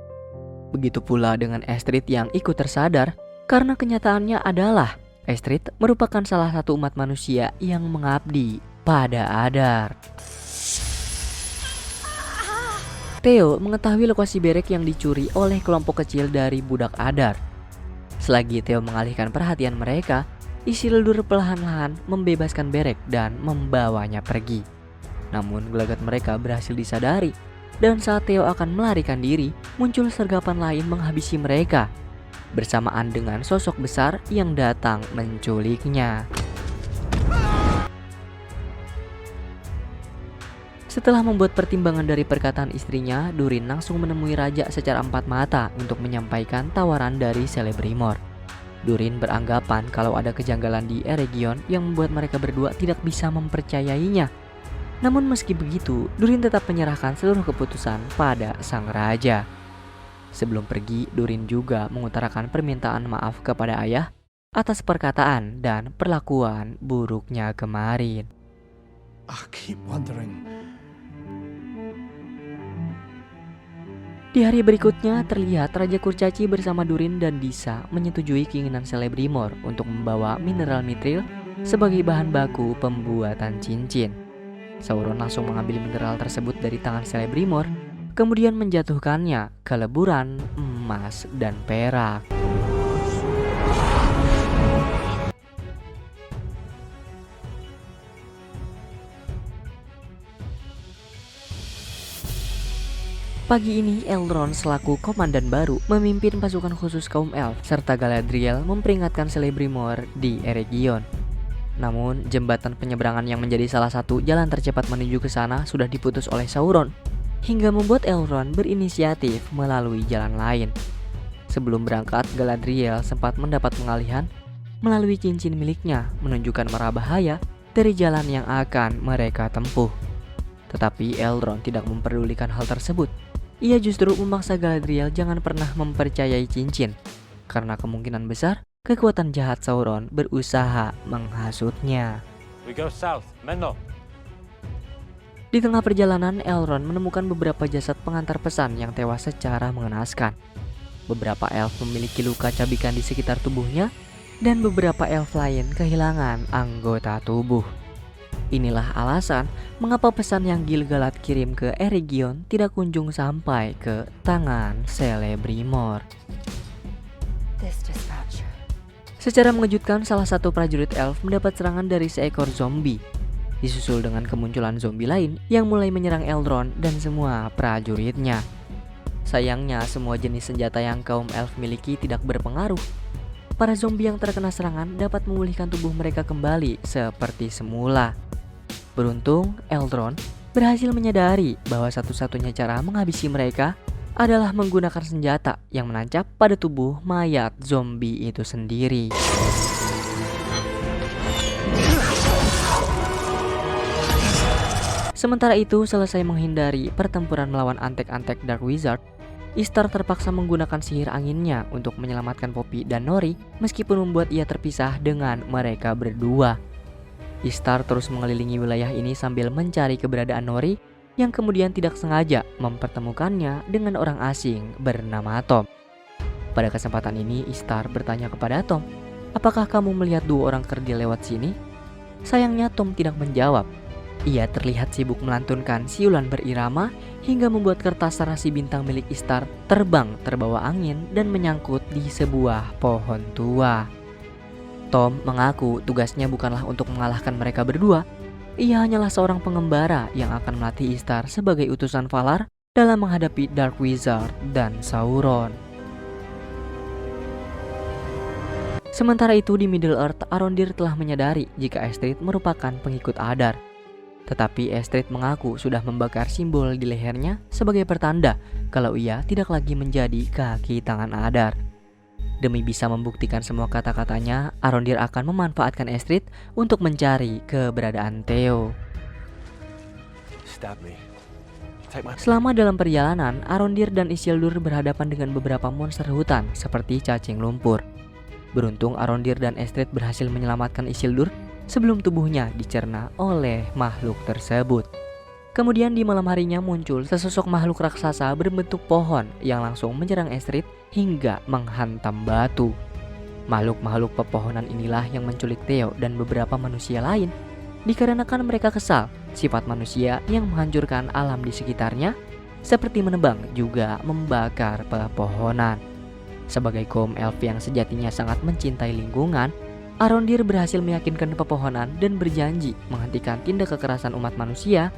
Begitu pula dengan Estrid yang ikut tersadar karena kenyataannya adalah Estrid merupakan salah satu umat manusia yang mengabdi pada Adar. Theo mengetahui lokasi Berek yang dicuri oleh kelompok kecil dari budak Adar. Selagi Theo mengalihkan perhatian mereka, Isildur perlahan-lahan membebaskan Berek dan membawanya pergi. Namun gelagat mereka berhasil disadari, dan saat Theo akan melarikan diri, muncul sergapan lain menghabisi mereka, bersamaan dengan sosok besar yang datang menculiknya. Setelah membuat pertimbangan dari perkataan istrinya, Durin langsung menemui raja secara empat mata untuk menyampaikan tawaran dari Celebrimor. Durin beranggapan kalau ada kejanggalan di Eregion yang membuat mereka berdua tidak bisa mempercayainya. Namun meski begitu, Durin tetap menyerahkan seluruh keputusan pada sang raja. Sebelum pergi, Durin juga mengutarakan permintaan maaf kepada ayah atas perkataan dan perlakuan buruknya kemarin. I keep wondering. Di hari berikutnya terlihat Raja Kurcaci bersama Durin dan Disa menyetujui keinginan Celebrimor untuk membawa mineral mithril sebagai bahan baku pembuatan cincin. Sauron langsung mengambil mineral tersebut dari tangan Celebrimor, kemudian menjatuhkannya ke leburan emas dan perak. Pagi ini Elrond selaku komandan baru memimpin pasukan khusus kaum elf serta Galadriel memperingatkan Celebrimor di Eregion. Namun jembatan penyeberangan yang menjadi salah satu jalan tercepat menuju ke sana sudah diputus oleh Sauron, hingga membuat Elrond berinisiatif melalui jalan lain. Sebelum berangkat, Galadriel sempat mendapat pengalihan melalui cincin miliknya menunjukkan marah bahaya dari jalan yang akan mereka tempuh. Tetapi Elrond tidak memperdulikan hal tersebut. Ia justru memaksa Galadriel jangan pernah mempercayai cincin, karena kemungkinan besar kekuatan jahat Sauron berusaha menghasutnya. We go south. Menlo. Di tengah perjalanan, Elrond menemukan beberapa jasad pengantar pesan yang tewas secara mengenaskan. Beberapa elf memiliki luka cabikan di sekitar tubuhnya, dan beberapa elf lain kehilangan anggota tubuh. Inilah alasan mengapa pesan yang Gil-galad kirim ke Eregion tidak kunjung sampai ke tangan Celebrimbor. This dispatch. Secara mengejutkan, salah satu prajurit elf mendapat serangan dari seekor zombie, disusul dengan kemunculan zombie lain yang mulai menyerang Elrond dan semua prajuritnya. Sayangnya, semua jenis senjata yang kaum elf miliki tidak berpengaruh. Para zombie yang terkena serangan dapat memulihkan tubuh mereka kembali seperti semula. Beruntung, Elrond berhasil menyadari bahwa satu-satunya cara menghabisi mereka adalah menggunakan senjata yang menancap pada tubuh mayat zombie itu sendiri. Sementara itu, selesai menghindari pertempuran melawan antek-antek Dark Wizard, Istar terpaksa menggunakan sihir anginnya untuk menyelamatkan Poppy dan Nori meskipun membuat ia terpisah dengan mereka berdua. Istar terus mengelilingi wilayah ini sambil mencari keberadaan Nori yang kemudian tidak sengaja mempertemukannya dengan orang asing bernama Tom. Pada kesempatan ini, Istar bertanya kepada Tom, "Apakah kamu melihat dua orang kerdil lewat sini?" Sayangnya Tom tidak menjawab. Ia terlihat sibuk melantunkan siulan berirama hingga membuat kertas sarasi bintang milik Istar terbang terbawa angin dan menyangkut di sebuah pohon tua. Tom mengaku tugasnya bukanlah untuk mengalahkan mereka berdua. Ia hanyalah seorang pengembara yang akan melatih Istar sebagai utusan Valar dalam menghadapi Dark Wizard dan Sauron. Sementara itu di Middle-earth, Arondir telah menyadari jika Estrid merupakan pengikut Adar. Tetapi Estrid mengaku sudah membakar simbol di lehernya sebagai pertanda kalau ia tidak lagi menjadi kaki tangan Adar. Demi bisa membuktikan semua kata-katanya, Arondir akan memanfaatkan Estrid untuk mencari keberadaan Theo. Stab me. Take my... Selama dalam perjalanan, Arondir dan Isildur berhadapan dengan beberapa monster hutan seperti cacing lumpur. Beruntung Arondir dan Estrid berhasil menyelamatkan Isildur sebelum tubuhnya dicerna oleh makhluk tersebut. Kemudian di malam harinya muncul sesosok makhluk raksasa berbentuk pohon yang langsung menyerang Estrid hingga menghantam batu. Makhluk-makhluk pepohonan inilah yang menculik Theo dan beberapa manusia lain dikarenakan mereka kesal sifat manusia yang menghancurkan alam di sekitarnya seperti menebang juga membakar pepohonan. Sebagai kaum elf yang sejatinya sangat mencintai lingkungan, Arondir berhasil meyakinkan pepohonan dan berjanji menghentikan tindak kekerasan umat manusia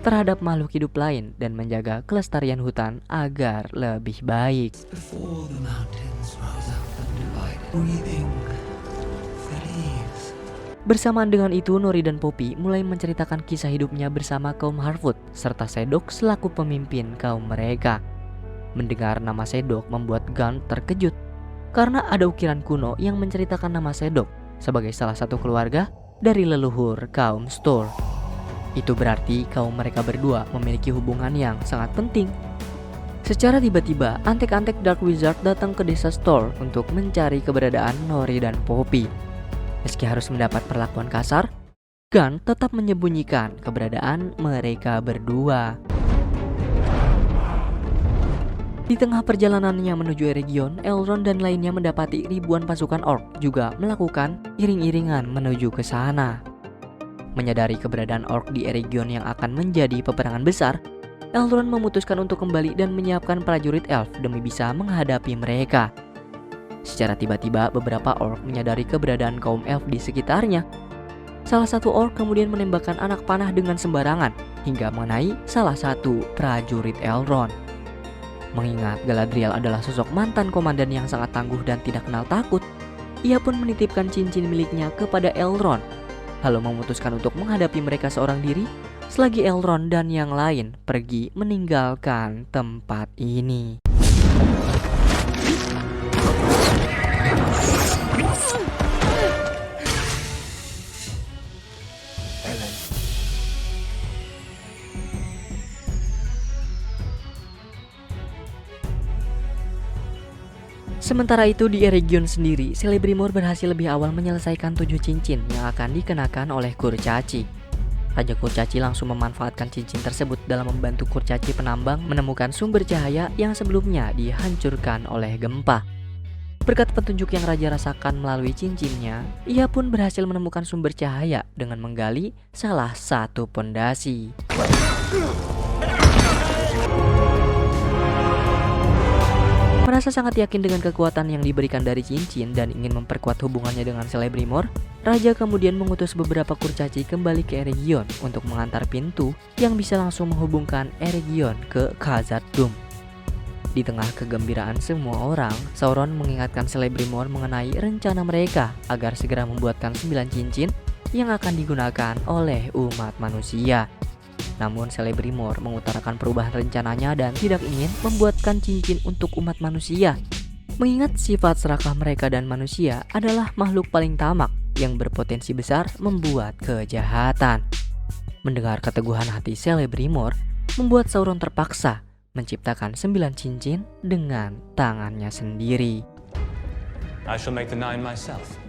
terhadap makhluk hidup lain dan menjaga kelestarian hutan agar lebih baik. Before the mountains rose up and divided, breathing at ease. Bersamaan dengan itu, Nori dan Poppy mulai menceritakan kisah hidupnya bersama kaum Harfoot serta Sedok selaku pemimpin kaum mereka. Mendengar nama Sedok membuat Gaunt terkejut karena ada ukiran kuno yang menceritakan nama Sedok sebagai salah satu keluarga dari leluhur kaum Storr. Itu berarti kaum mereka berdua memiliki hubungan yang sangat penting. Secara tiba-tiba, antek-antek Dark Wizard datang ke desa Storr untuk mencari keberadaan Nori dan Poppy. Meski harus mendapat perlakuan kasar, Gaunt tetap menyembunyikan keberadaan mereka berdua. Di tengah perjalanannya menuju Eregion, Elrond dan lainnya mendapati ribuan pasukan orc juga melakukan iring-iringan menuju ke sana. Menyadari keberadaan orc di Eregion yang akan menjadi peperangan besar, Elrond memutuskan untuk kembali dan menyiapkan prajurit elf demi bisa menghadapi mereka. Secara tiba-tiba beberapa orc menyadari keberadaan kaum elf di sekitarnya. Salah satu orc kemudian menembakkan anak panah dengan sembarangan hingga mengenai salah satu prajurit Elrond. Mengingat Galadriel adalah sosok mantan komandan yang sangat tangguh dan tidak kenal takut, ia pun menitipkan cincin miliknya kepada Elrond, lalu memutuskan untuk menghadapi mereka seorang diri selagi Elrond dan yang lain pergi meninggalkan tempat ini. Sementara itu di Eregion sendiri, Celebrimor berhasil lebih awal menyelesaikan 7 cincin yang akan dikenakan oleh kurcaci. Raja Kurcaci langsung memanfaatkan cincin tersebut dalam membantu kurcaci penambang menemukan sumber cahaya yang sebelumnya dihancurkan oleh gempa. Berkat petunjuk yang Raja rasakan melalui cincinnya, ia pun berhasil menemukan sumber cahaya dengan menggali salah satu pondasi. Merasa sangat yakin dengan kekuatan yang diberikan dari cincin dan ingin memperkuat hubungannya dengan Celebrimor, Raja kemudian mengutus beberapa kurcaci kembali ke Eregion untuk mengantar pintu yang bisa langsung menghubungkan Eregion ke Khazad-dûm. Di tengah kegembiraan semua orang, Sauron mengingatkan Celebrimor mengenai rencana mereka agar segera membuatkan 9 cincin yang akan digunakan oleh umat manusia. Namun Celebrimor mengutarakan perubahan rencananya dan tidak ingin membuatkan cincin untuk umat manusia. Mengingat sifat serakah mereka dan manusia adalah makhluk paling tamak yang berpotensi besar membuat kejahatan. Mendengar keteguhan hati Celebrimor, membuat Sauron terpaksa menciptakan 9 cincin dengan tangannya sendiri. I shall make the 9 myself.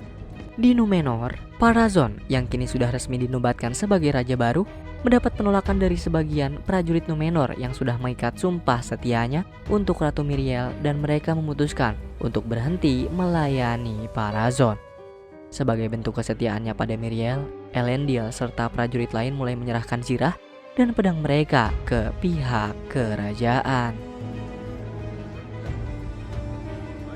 Di Númenor, Pharazôn yang kini sudah resmi dinobatkan sebagai raja baru mendapat penolakan dari sebagian prajurit Númenor yang sudah mengikat sumpah setianya untuk Ratu Miriel dan mereka memutuskan untuk berhenti melayani Pharazôn. Sebagai bentuk kesetiaannya pada Miriel, Elendil serta prajurit lain mulai menyerahkan zirah dan pedang mereka ke pihak kerajaan.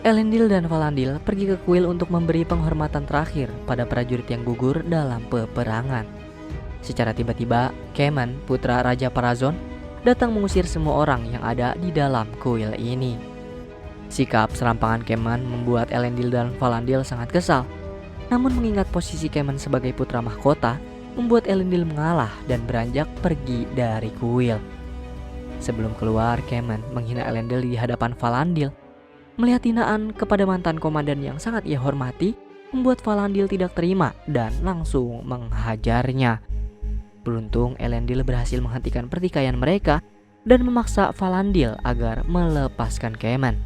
Elendil dan Valandil pergi ke kuil untuk memberi penghormatan terakhir pada prajurit yang gugur dalam peperangan. Secara tiba-tiba, Kemen, putra Raja Pharazôn, datang mengusir semua orang yang ada di dalam kuil ini. Sikap serampangan Kemen membuat Elendil dan Valandil sangat kesal. Namun mengingat posisi Kemen sebagai putra mahkota, membuat Elendil mengalah dan beranjak pergi dari kuil. Sebelum keluar, Kemen menghina Elendil di hadapan Valandil. Melihat hinaan kepada mantan komandan yang sangat ia hormati, membuat Valandil tidak terima dan langsung menghajarnya. Beruntung Elendil berhasil menghentikan pertikaian mereka dan memaksa Valandil agar melepaskan Kemen.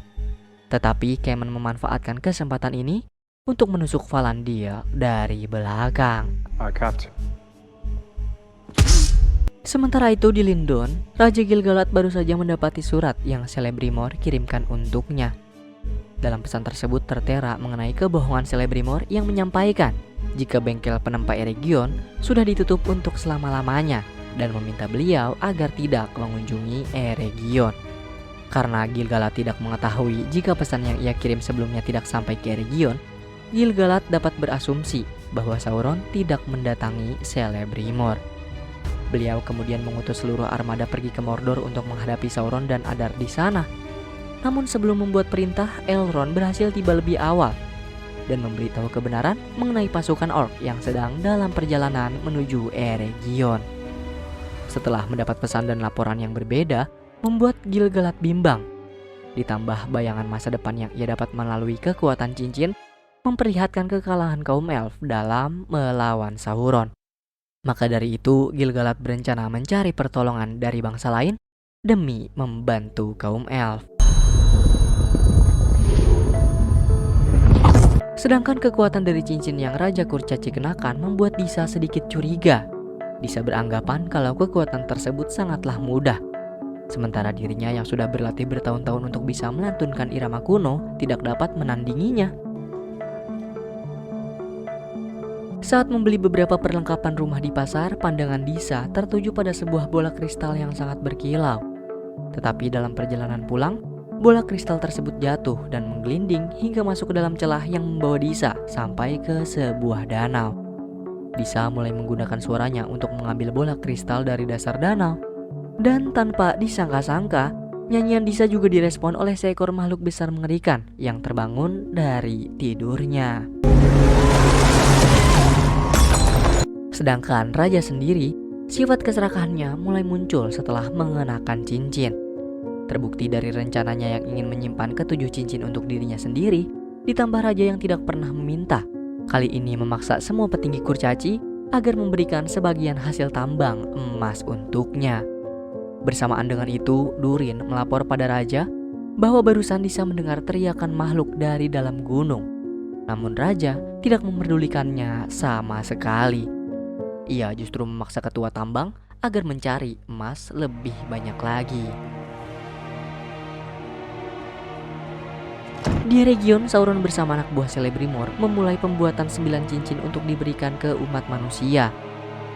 Tetapi Kemen memanfaatkan kesempatan ini untuk menusuk Valandil dari belakang. Captain. Sementara itu di Lindon, Raja Gil-galad baru saja mendapati surat yang Celebrimor kirimkan untuknya. Dalam pesan tersebut tertera mengenai kebohongan Celebrimor yang menyampaikan jika bengkel penempa Eregion sudah ditutup untuk selama-lamanya dan meminta beliau agar tidak mengunjungi Eregion. Karena Gil-galad tidak mengetahui jika pesan yang ia kirim sebelumnya tidak sampai ke Eregion, Gil-galad dapat berasumsi bahwa Sauron tidak mendatangi Celebrimor. Beliau kemudian mengutus seluruh armada pergi ke Mordor untuk menghadapi Sauron dan Adar di sana. Namun sebelum membuat perintah, Elrond berhasil tiba lebih awal dan memberitahu kebenaran mengenai pasukan orc yang sedang dalam perjalanan menuju Eregion. Setelah mendapat pesan dan laporan yang berbeda, membuat Gil-galad bimbang. Ditambah bayangan masa depan yang ia dapat melalui kekuatan cincin, memperlihatkan kekalahan kaum elf dalam melawan Sauron. Maka dari itu, Gil-galad berencana mencari pertolongan dari bangsa lain demi membantu kaum elf. Sedangkan kekuatan dari cincin yang Raja Kurcaci kenakan membuat Disa sedikit curiga. Disa beranggapan kalau kekuatan tersebut sangatlah mudah. Sementara dirinya yang sudah berlatih bertahun-tahun untuk bisa melantunkan irama kuno tidak dapat menandinginya. Saat membeli beberapa perlengkapan rumah di pasar, pandangan Disa tertuju pada sebuah bola kristal yang sangat berkilau. Tetapi dalam perjalanan pulang, bola kristal tersebut jatuh dan menggelinding hingga masuk ke dalam celah yang membawa Disa sampai ke sebuah danau. Disa mulai menggunakan suaranya untuk mengambil bola kristal dari dasar danau. Dan tanpa disangka-sangka, nyanyian Disa juga direspon oleh seekor makhluk besar mengerikan yang terbangun dari tidurnya. Sedangkan Raja sendiri, sifat keserakahannya mulai muncul setelah mengenakan cincin. Terbukti dari rencananya yang ingin menyimpan ketujuh cincin untuk dirinya sendiri, ditambah Raja yang tidak pernah meminta. Kali ini memaksa semua petinggi kurcaci agar memberikan sebagian hasil tambang emas untuknya. Bersamaan dengan itu, Durin melapor pada Raja bahwa barusan Disa mendengar teriakan makhluk dari dalam gunung. Namun raja tidak memerdulikannya sama sekali. Ia justru memaksa ketua tambang agar mencari emas lebih banyak lagi. Di region, Sauron bersama anak buah Celebrimbor memulai pembuatan 9 cincin untuk diberikan ke umat manusia.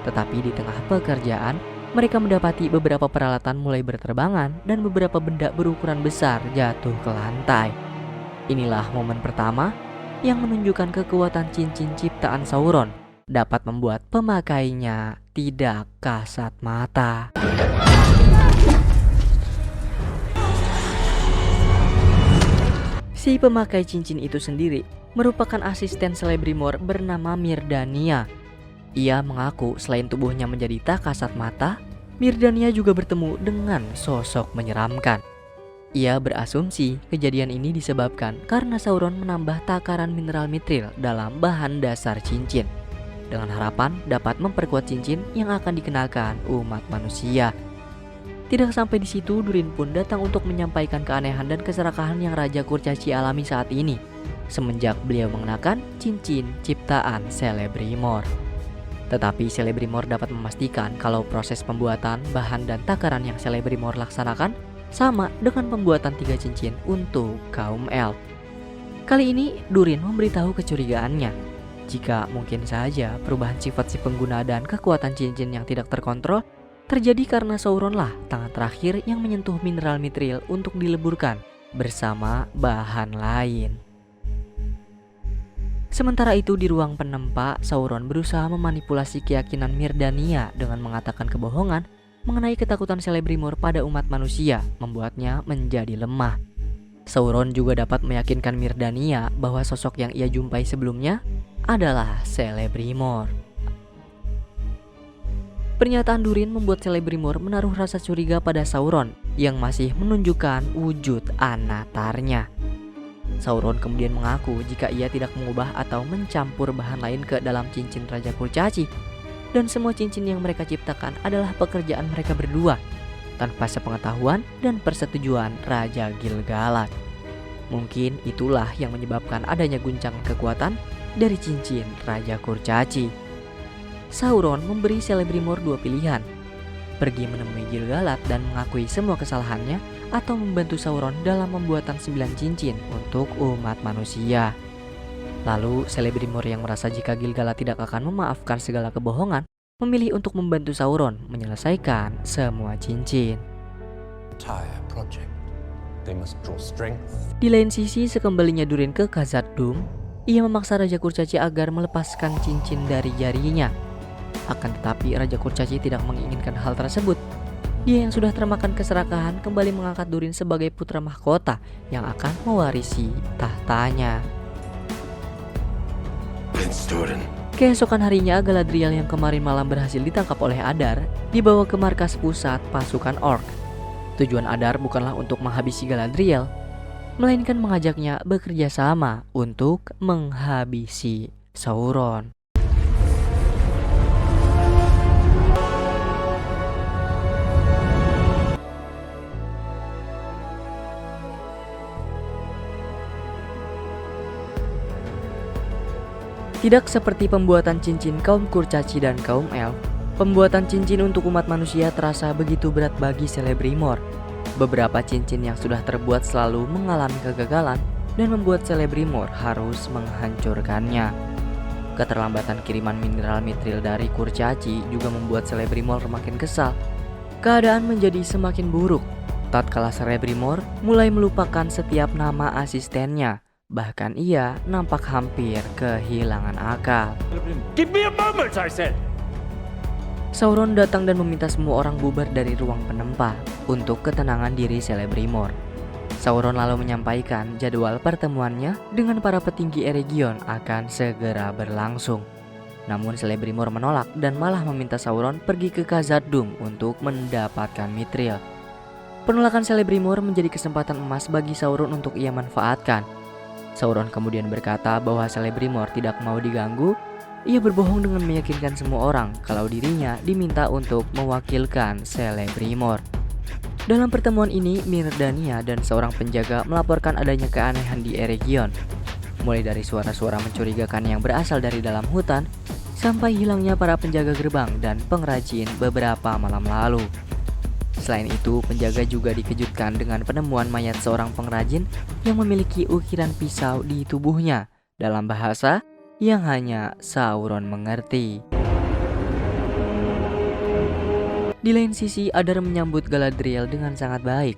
Tetapi di tengah pekerjaan, mereka mendapati beberapa peralatan mulai berterbangan dan beberapa benda berukuran besar jatuh ke lantai. Inilah momen pertama yang menunjukkan kekuatan cincin ciptaan Sauron dapat membuat pemakainya tidak kasat mata. Si pemakai cincin itu sendiri merupakan asisten Celebrimbor bernama Myrddania. Ia mengaku selain tubuhnya menjadi tak kasat mata, Myrddania juga bertemu dengan sosok menyeramkan. Ia berasumsi kejadian ini disebabkan karena Sauron menambah takaran mineral mithril dalam bahan dasar cincin, dengan harapan dapat memperkuat cincin yang akan dikenakan umat manusia. Tidak sampai di situ, Durin pun datang untuk menyampaikan keanehan dan keserakahan yang Raja Kurcaci alami saat ini semenjak beliau mengenakan cincin ciptaan Celebrimbor. Tetapi Celebrimbor dapat memastikan kalau proses pembuatan bahan dan takaran yang Celebrimbor laksanakan sama dengan pembuatan 3 cincin untuk kaum elf. Kali ini Durin memberitahu kecurigaannya jika mungkin saja perubahan sifat si pengguna dan kekuatan cincin yang tidak terkontrol terjadi karena Sauron lah tangan terakhir yang menyentuh mineral mithril untuk dileburkan bersama bahan lain. Sementara itu di ruang penempa, Sauron berusaha memanipulasi keyakinan Myrddania dengan mengatakan kebohongan mengenai ketakutan Celebrimbor pada umat manusia, membuatnya menjadi lemah. Sauron juga dapat meyakinkan Myrddania bahwa sosok yang ia jumpai sebelumnya adalah Celebrimbor. Pernyataan Durin membuat Celebrimbor menaruh rasa curiga pada Sauron yang masih menunjukkan wujud anatarnya. Sauron kemudian mengaku jika ia tidak mengubah atau mencampur bahan lain ke dalam cincin Raja Kurcaci, dan semua cincin yang mereka ciptakan adalah pekerjaan mereka berdua tanpa sepengetahuan dan persetujuan Raja Gil-galad. Mungkin itulah yang menyebabkan adanya guncangan kekuatan dari cincin Raja Kurcaci. Sauron memberi Celebrimbor 2 pilihan, pergi menemui Gil-galad dan mengakui semua kesalahannya, atau membantu Sauron dalam pembuatan 9 cincin untuk umat manusia. Lalu Celebrimbor yang merasa jika Gil-galad tidak akan memaafkan segala kebohongan, memilih untuk membantu Sauron menyelesaikan semua cincin. Entire project. They must draw strength. Di lain sisi, sekembalinya Durin ke Khazad-dûm, ia memaksa Raja Kurcaci agar melepaskan cincin dari jarinya. Akan tetapi Raja Kurcaci tidak menginginkan hal tersebut. Dia yang sudah termakan keserakahan kembali mengangkat Durin sebagai putra mahkota yang akan mewarisi tahtanya. Prince Durin. Keesokan harinya, Galadriel yang kemarin malam berhasil ditangkap oleh Adar dibawa ke markas pusat pasukan Orc. Tujuan Adar bukanlah untuk menghabisi Galadriel, melainkan mengajaknya bekerja sama untuk menghabisi Sauron. Tidak seperti pembuatan cincin kaum Kurcaci dan kaum elf, pembuatan cincin untuk umat manusia terasa begitu berat bagi Celebrimbor. Beberapa cincin yang sudah terbuat selalu mengalami kegagalan dan membuat Celebrimbor harus menghancurkannya. Keterlambatan kiriman mineral mithril dari Kurcaci juga membuat Celebrimbor makin kesal. Keadaan menjadi semakin buruk tatkala Celebrimbor mulai melupakan setiap nama asistennya. Bahkan ia nampak hampir kehilangan akal. Give me a moment, I said! Sauron datang dan meminta semua orang bubar dari ruang penempa untuk ketenangan diri Celebrimbor. Sauron lalu menyampaikan jadwal pertemuannya dengan para petinggi Eregion akan segera berlangsung. Namun Celebrimbor menolak dan malah meminta Sauron pergi ke Khazad-dûm untuk mendapatkan mithril. Penolakan Celebrimbor menjadi kesempatan emas bagi Sauron untuk ia manfaatkan. Sauron kemudian berkata bahwa Celebrimbor tidak mau diganggu. Ia berbohong dengan meyakinkan semua orang kalau dirinya diminta untuk mewakilkan Celebrimbor. Dalam pertemuan ini, Mirdania dan seorang penjaga melaporkan adanya keanehan di Eregion. Mulai dari suara-suara mencurigakan yang berasal dari dalam hutan, sampai hilangnya para penjaga gerbang dan pengrajin beberapa malam lalu. Selain itu, penjaga juga dikejutkan dengan penemuan mayat seorang pengrajin yang memiliki ukiran pisau di tubuhnya dalam bahasa yang hanya Sauron mengerti. Di lain sisi, Adar menyambut Galadriel dengan sangat baik,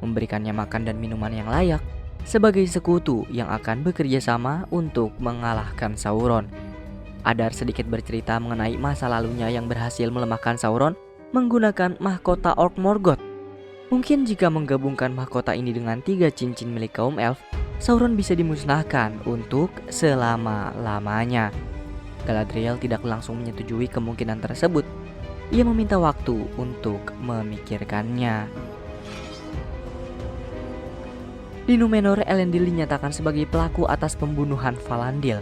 memberikannya makan dan minuman yang layak sebagai sekutu yang akan bekerja sama untuk mengalahkan Sauron. Adar sedikit bercerita mengenai masa lalunya yang berhasil melemahkan Sauron menggunakan mahkota Orc Morgoth. Mungkin jika menggabungkan mahkota ini dengan 3 cincin milik kaum elf, Sauron bisa dimusnahkan untuk selama-lamanya. Galadriel tidak langsung menyetujui kemungkinan tersebut. Ia meminta waktu untuk memikirkannya. Di Númenor, Elendil dinyatakan sebagai pelaku atas pembunuhan Valandil.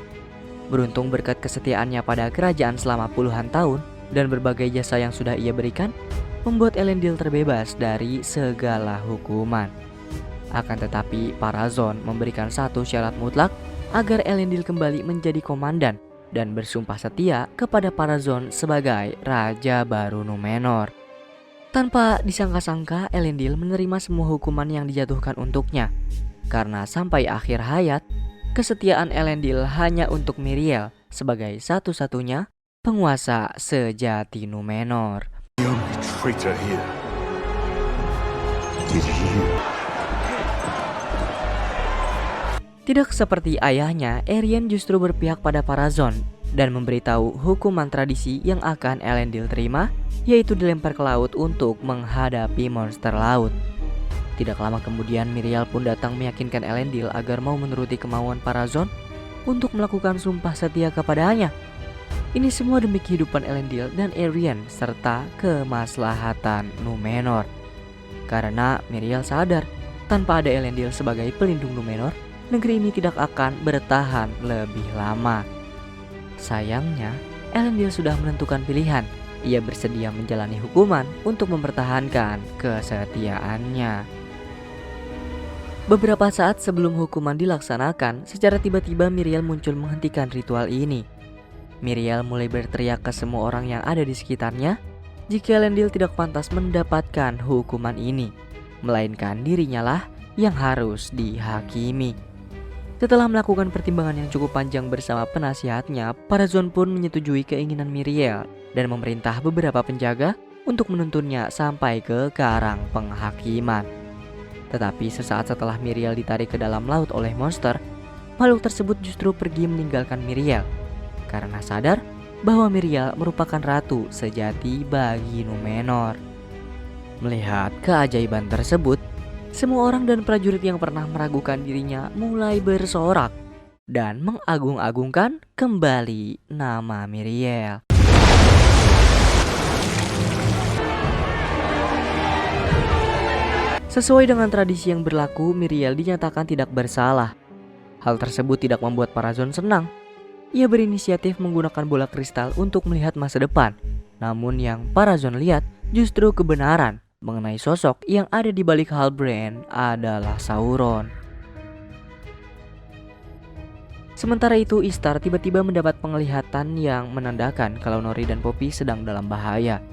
Beruntung berkat kesetiaannya pada kerajaan selama puluhan tahun dan berbagai jasa yang sudah ia berikan, membuat Elendil terbebas dari segala hukuman. Akan tetapi, Parazon memberikan satu syarat mutlak agar Elendil kembali menjadi komandan dan bersumpah setia kepada Parazon sebagai Raja baru Númenor. Tanpa disangka-sangka, Elendil menerima semua hukuman yang dijatuhkan untuknya. Karena sampai akhir hayat, kesetiaan Elendil hanya untuk Miriel sebagai satu-satunya penguasa sejati Númenor. The only traitor here is you. Tidak seperti ayahnya, Arien justru berpihak pada Parazon dan memberitahu hukuman tradisi yang akan Elendil terima, yaitu dilempar ke laut untuk menghadapi monster laut. Tidak lama kemudian, Miriel pun datang meyakinkan Elendil agar mau menuruti kemauan Parazon untuk melakukan sumpah setia kepadanya. Ini semua demi kehidupan Elendil dan Arien serta kemaslahatan Númenor. Karena Miriel sadar, tanpa ada Elendil sebagai pelindung Númenor, negeri ini tidak akan bertahan lebih lama. Sayangnya, Elendil sudah menentukan pilihan. Ia bersedia menjalani hukuman untuk mempertahankan kesetiaannya. Beberapa saat sebelum hukuman dilaksanakan, secara tiba-tiba Miriel muncul menghentikan ritual ini. Miriel mulai berteriak ke semua orang yang ada di sekitarnya jika Elendil tidak pantas mendapatkan hukuman ini, melainkan dirinya lah yang harus dihakimi. Setelah melakukan pertimbangan yang cukup panjang bersama penasihatnya, Parazon pun menyetujui keinginan Miriel dan memerintah beberapa penjaga untuk menuntunnya sampai ke karang penghakiman. Tetapi sesaat setelah Miriel ditarik ke dalam laut oleh monster, makhluk tersebut justru pergi meninggalkan Miriel karena sadar bahwa Miriel merupakan ratu sejati bagi Númenor. Melihat keajaiban tersebut, semua orang dan prajurit yang pernah meragukan dirinya mulai bersorak dan mengagung-agungkan kembali nama Miriel. Sesuai dengan tradisi yang berlaku, Miriel dinyatakan tidak bersalah. Hal tersebut tidak membuat Parazon senang. Ia berinisiatif menggunakan bola kristal untuk melihat masa depan. Namun yang Parazon lihat justru kebenaran mengenai sosok yang ada di balik Halbrand adalah Sauron. Sementara itu, Istar tiba-tiba mendapat penglihatan yang menandakan kalau Nori dan Poppy sedang dalam bahaya.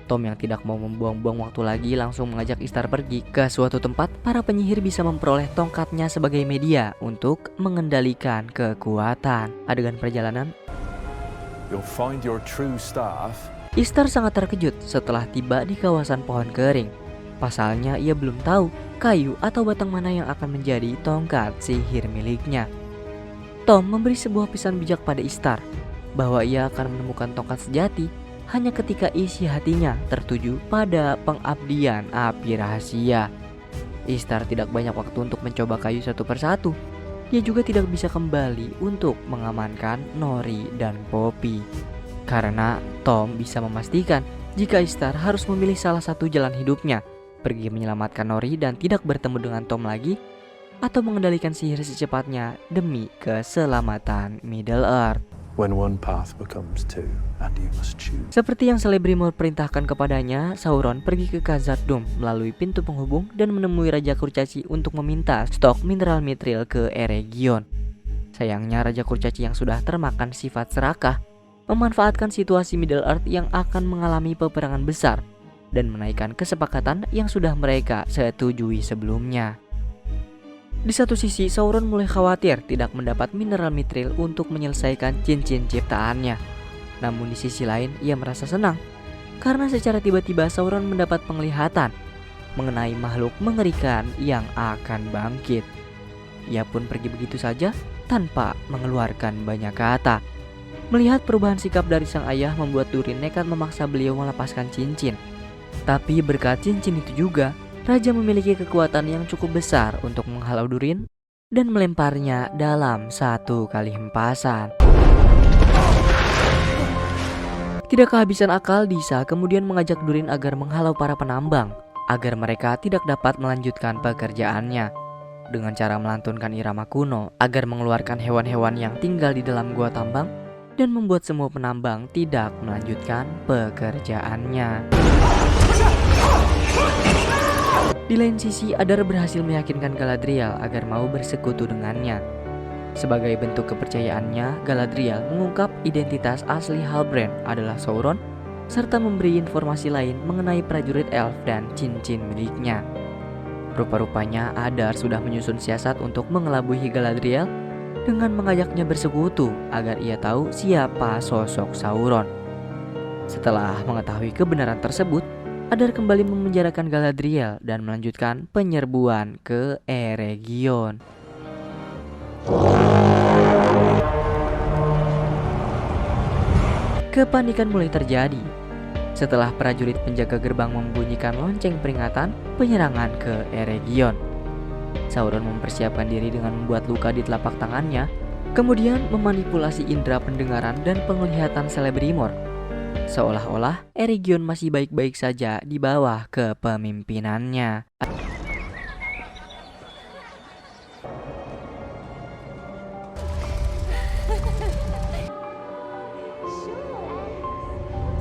Tom yang tidak mau membuang-buang waktu lagi langsung mengajak Istar pergi ke suatu tempat para penyihir bisa memperoleh tongkatnya sebagai media untuk mengendalikan kekuatan. Adegan perjalanan, You'll find your true staff. Istar sangat terkejut setelah tiba di kawasan pohon kering. Pasalnya ia belum tahu kayu atau batang mana yang akan menjadi tongkat sihir miliknya. Tom memberi sebuah pesan bijak pada Istar bahwa ia akan menemukan tongkat sejati hanya ketika isi hatinya tertuju pada pengabdian api rahasia. Istar tidak banyak waktu untuk mencoba kayu satu persatu. Dia juga tidak bisa kembali untuk mengamankan Nori dan Poppy. Karena Tom bisa memastikan jika Istar harus memilih salah satu jalan hidupnya, pergi menyelamatkan Nori dan tidak bertemu dengan Tom lagi, atau mengendalikan sihir secepatnya demi keselamatan Middle Earth. when one path becomes two, and you must choose. Seperti yang Celebrimbor perintahkan kepadanya, Sauron pergi ke Khazad-dûm melalui pintu penghubung dan menemui Raja Kurcaci untuk meminta stok mineral mithril ke Eregion. Sayangnya Raja Kurcaci yang sudah termakan sifat serakah memanfaatkan situasi Middle-earth yang akan mengalami peperangan besar dan menaikkan kesepakatan yang sudah mereka setujui sebelumnya. Di satu sisi, Sauron mulai khawatir tidak mendapat mineral mithril untuk menyelesaikan cincin ciptaannya. Namun di sisi lain, ia merasa senang karena secara tiba-tiba Sauron mendapat penglihatan mengenai makhluk mengerikan yang akan bangkit. Ia pun pergi begitu saja tanpa mengeluarkan banyak kata. Melihat perubahan sikap dari sang ayah membuat Durin nekat memaksa beliau melepaskan cincin. Tapi berkat cincin itu juga, Raja memiliki kekuatan yang cukup besar untuk menghalau Durin dan melemparnya dalam satu kali hempasan. Tidak kehabisan akal, Disa kemudian mengajak Durin agar menghalau para penambang agar mereka tidak dapat melanjutkan pekerjaannya dengan cara melantunkan irama kuno agar mengeluarkan hewan-hewan yang tinggal di dalam gua tambang dan membuat semua penambang tidak melanjutkan pekerjaannya. Di lain sisi, Adar berhasil meyakinkan Galadriel agar mau bersekutu dengannya. Sebagai bentuk kepercayaannya, Galadriel mengungkap identitas asli Halbrand adalah Sauron, serta memberi informasi lain mengenai prajurit elf dan cincin miliknya. Rupa-rupanya Adar sudah menyusun siasat untuk mengelabui Galadriel dengan mengajaknya bersekutu agar ia tahu siapa sosok Sauron. Setelah mengetahui kebenaran tersebut, Adar kembali memenjarakan Galadriel dan melanjutkan penyerbuan ke Eregion. Kepanikan mulai terjadi setelah prajurit penjaga gerbang membunyikan lonceng peringatan penyerangan ke Eregion. Sauron mempersiapkan diri dengan membuat luka di telapak tangannya, kemudian memanipulasi indera pendengaran dan penglihatan Celebrimbor. Seolah-olah Eregion masih baik-baik saja di bawah kepemimpinannya.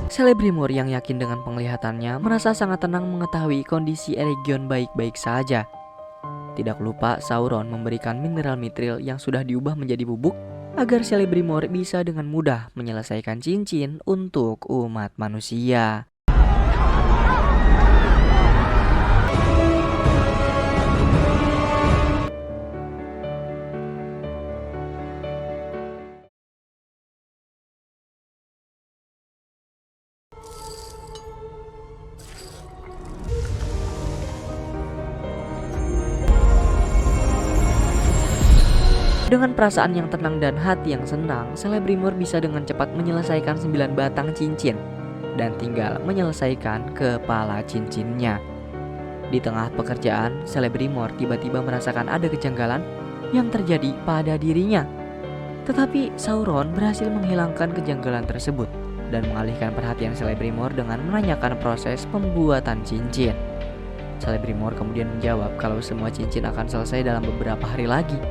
Celebrimbor yang yakin dengan penglihatannya merasa sangat tenang mengetahui kondisi Eregion baik-baik saja. Tidak lupa Sauron memberikan mineral mithril yang sudah diubah menjadi bubuk agar Celebrimbor bisa dengan mudah menyelesaikan cincin untuk umat manusia. Dengan perasaan yang tenang dan hati yang senang, Celebrimbor bisa dengan cepat menyelesaikan 9 batang cincin dan tinggal menyelesaikan kepala cincinnya. Di tengah pekerjaan, Celebrimbor tiba-tiba merasakan ada kejanggalan yang terjadi pada dirinya. Tetapi Sauron berhasil menghilangkan kejanggalan tersebut dan mengalihkan perhatian Celebrimbor dengan menanyakan proses pembuatan cincin. Celebrimbor kemudian menjawab kalau semua cincin akan selesai dalam beberapa hari lagi.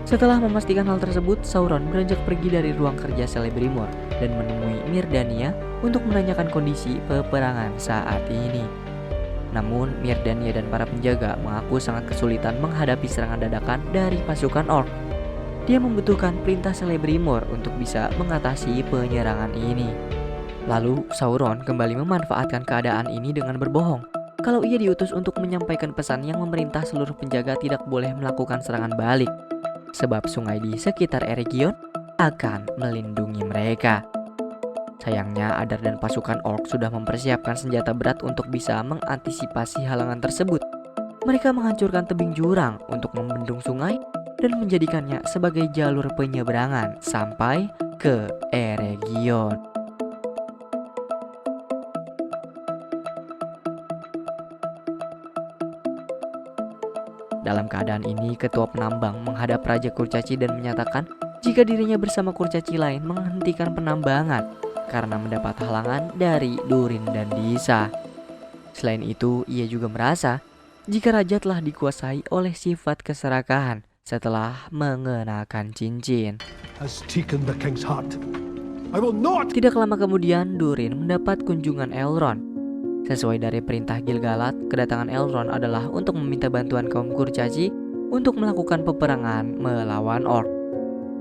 Setelah memastikan hal tersebut, Sauron beranjak pergi dari ruang kerja Celebrimbor dan menemui Mirdania untuk menanyakan kondisi peperangan saat ini. Namun, Mirdania dan para penjaga mengaku sangat kesulitan menghadapi serangan dadakan dari pasukan orc. Dia membutuhkan perintah Celebrimbor untuk bisa mengatasi penyerangan ini. Lalu, Sauron kembali memanfaatkan keadaan ini dengan berbohong kalau ia diutus untuk menyampaikan pesan yang memerintah seluruh penjaga tidak boleh melakukan serangan balik, sebab sungai di sekitar Eregion akan melindungi mereka. Sayangnya Adar dan pasukan orc sudah mempersiapkan senjata berat untuk bisa mengantisipasi halangan tersebut. Mereka menghancurkan tebing jurang untuk membendung sungai dan menjadikannya sebagai jalur penyeberangan sampai ke Eregion. Dalam keadaan ini, ketua penambang menghadap Raja Kurcaci dan menyatakan jika dirinya bersama Kurcaci lain menghentikan penambangan karena mendapat halangan dari Durin dan Disa. Selain itu, ia juga merasa jika raja telah dikuasai oleh sifat keserakahan setelah mengenakan cincin. Has taken the king's heart. I will not. Tidak lama kemudian, Durin mendapat kunjungan Elrond. Sesuai dari perintah Gil-galad, kedatangan Elrond adalah untuk meminta bantuan kaum kurcaci untuk melakukan peperangan melawan orc.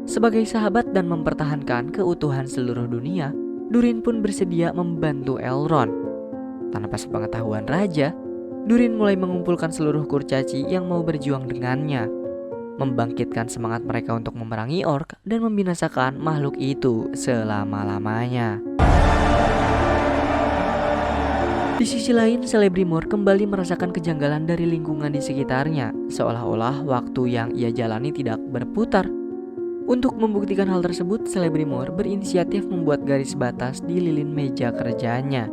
Sebagai sahabat dan mempertahankan keutuhan seluruh dunia, Durin pun bersedia membantu Elrond. Tanpa sepengetahuan raja, Durin mulai mengumpulkan seluruh kurcaci yang mau berjuang dengannya, membangkitkan semangat mereka untuk memerangi orc dan membinasakan makhluk itu selama-lamanya. Di sisi lain, Celebrimbor kembali merasakan kejanggalan dari lingkungan di sekitarnya, seolah-olah waktu yang ia jalani tidak berputar. Untuk membuktikan hal tersebut, Celebrimbor berinisiatif membuat garis batas di lilin meja kerjanya.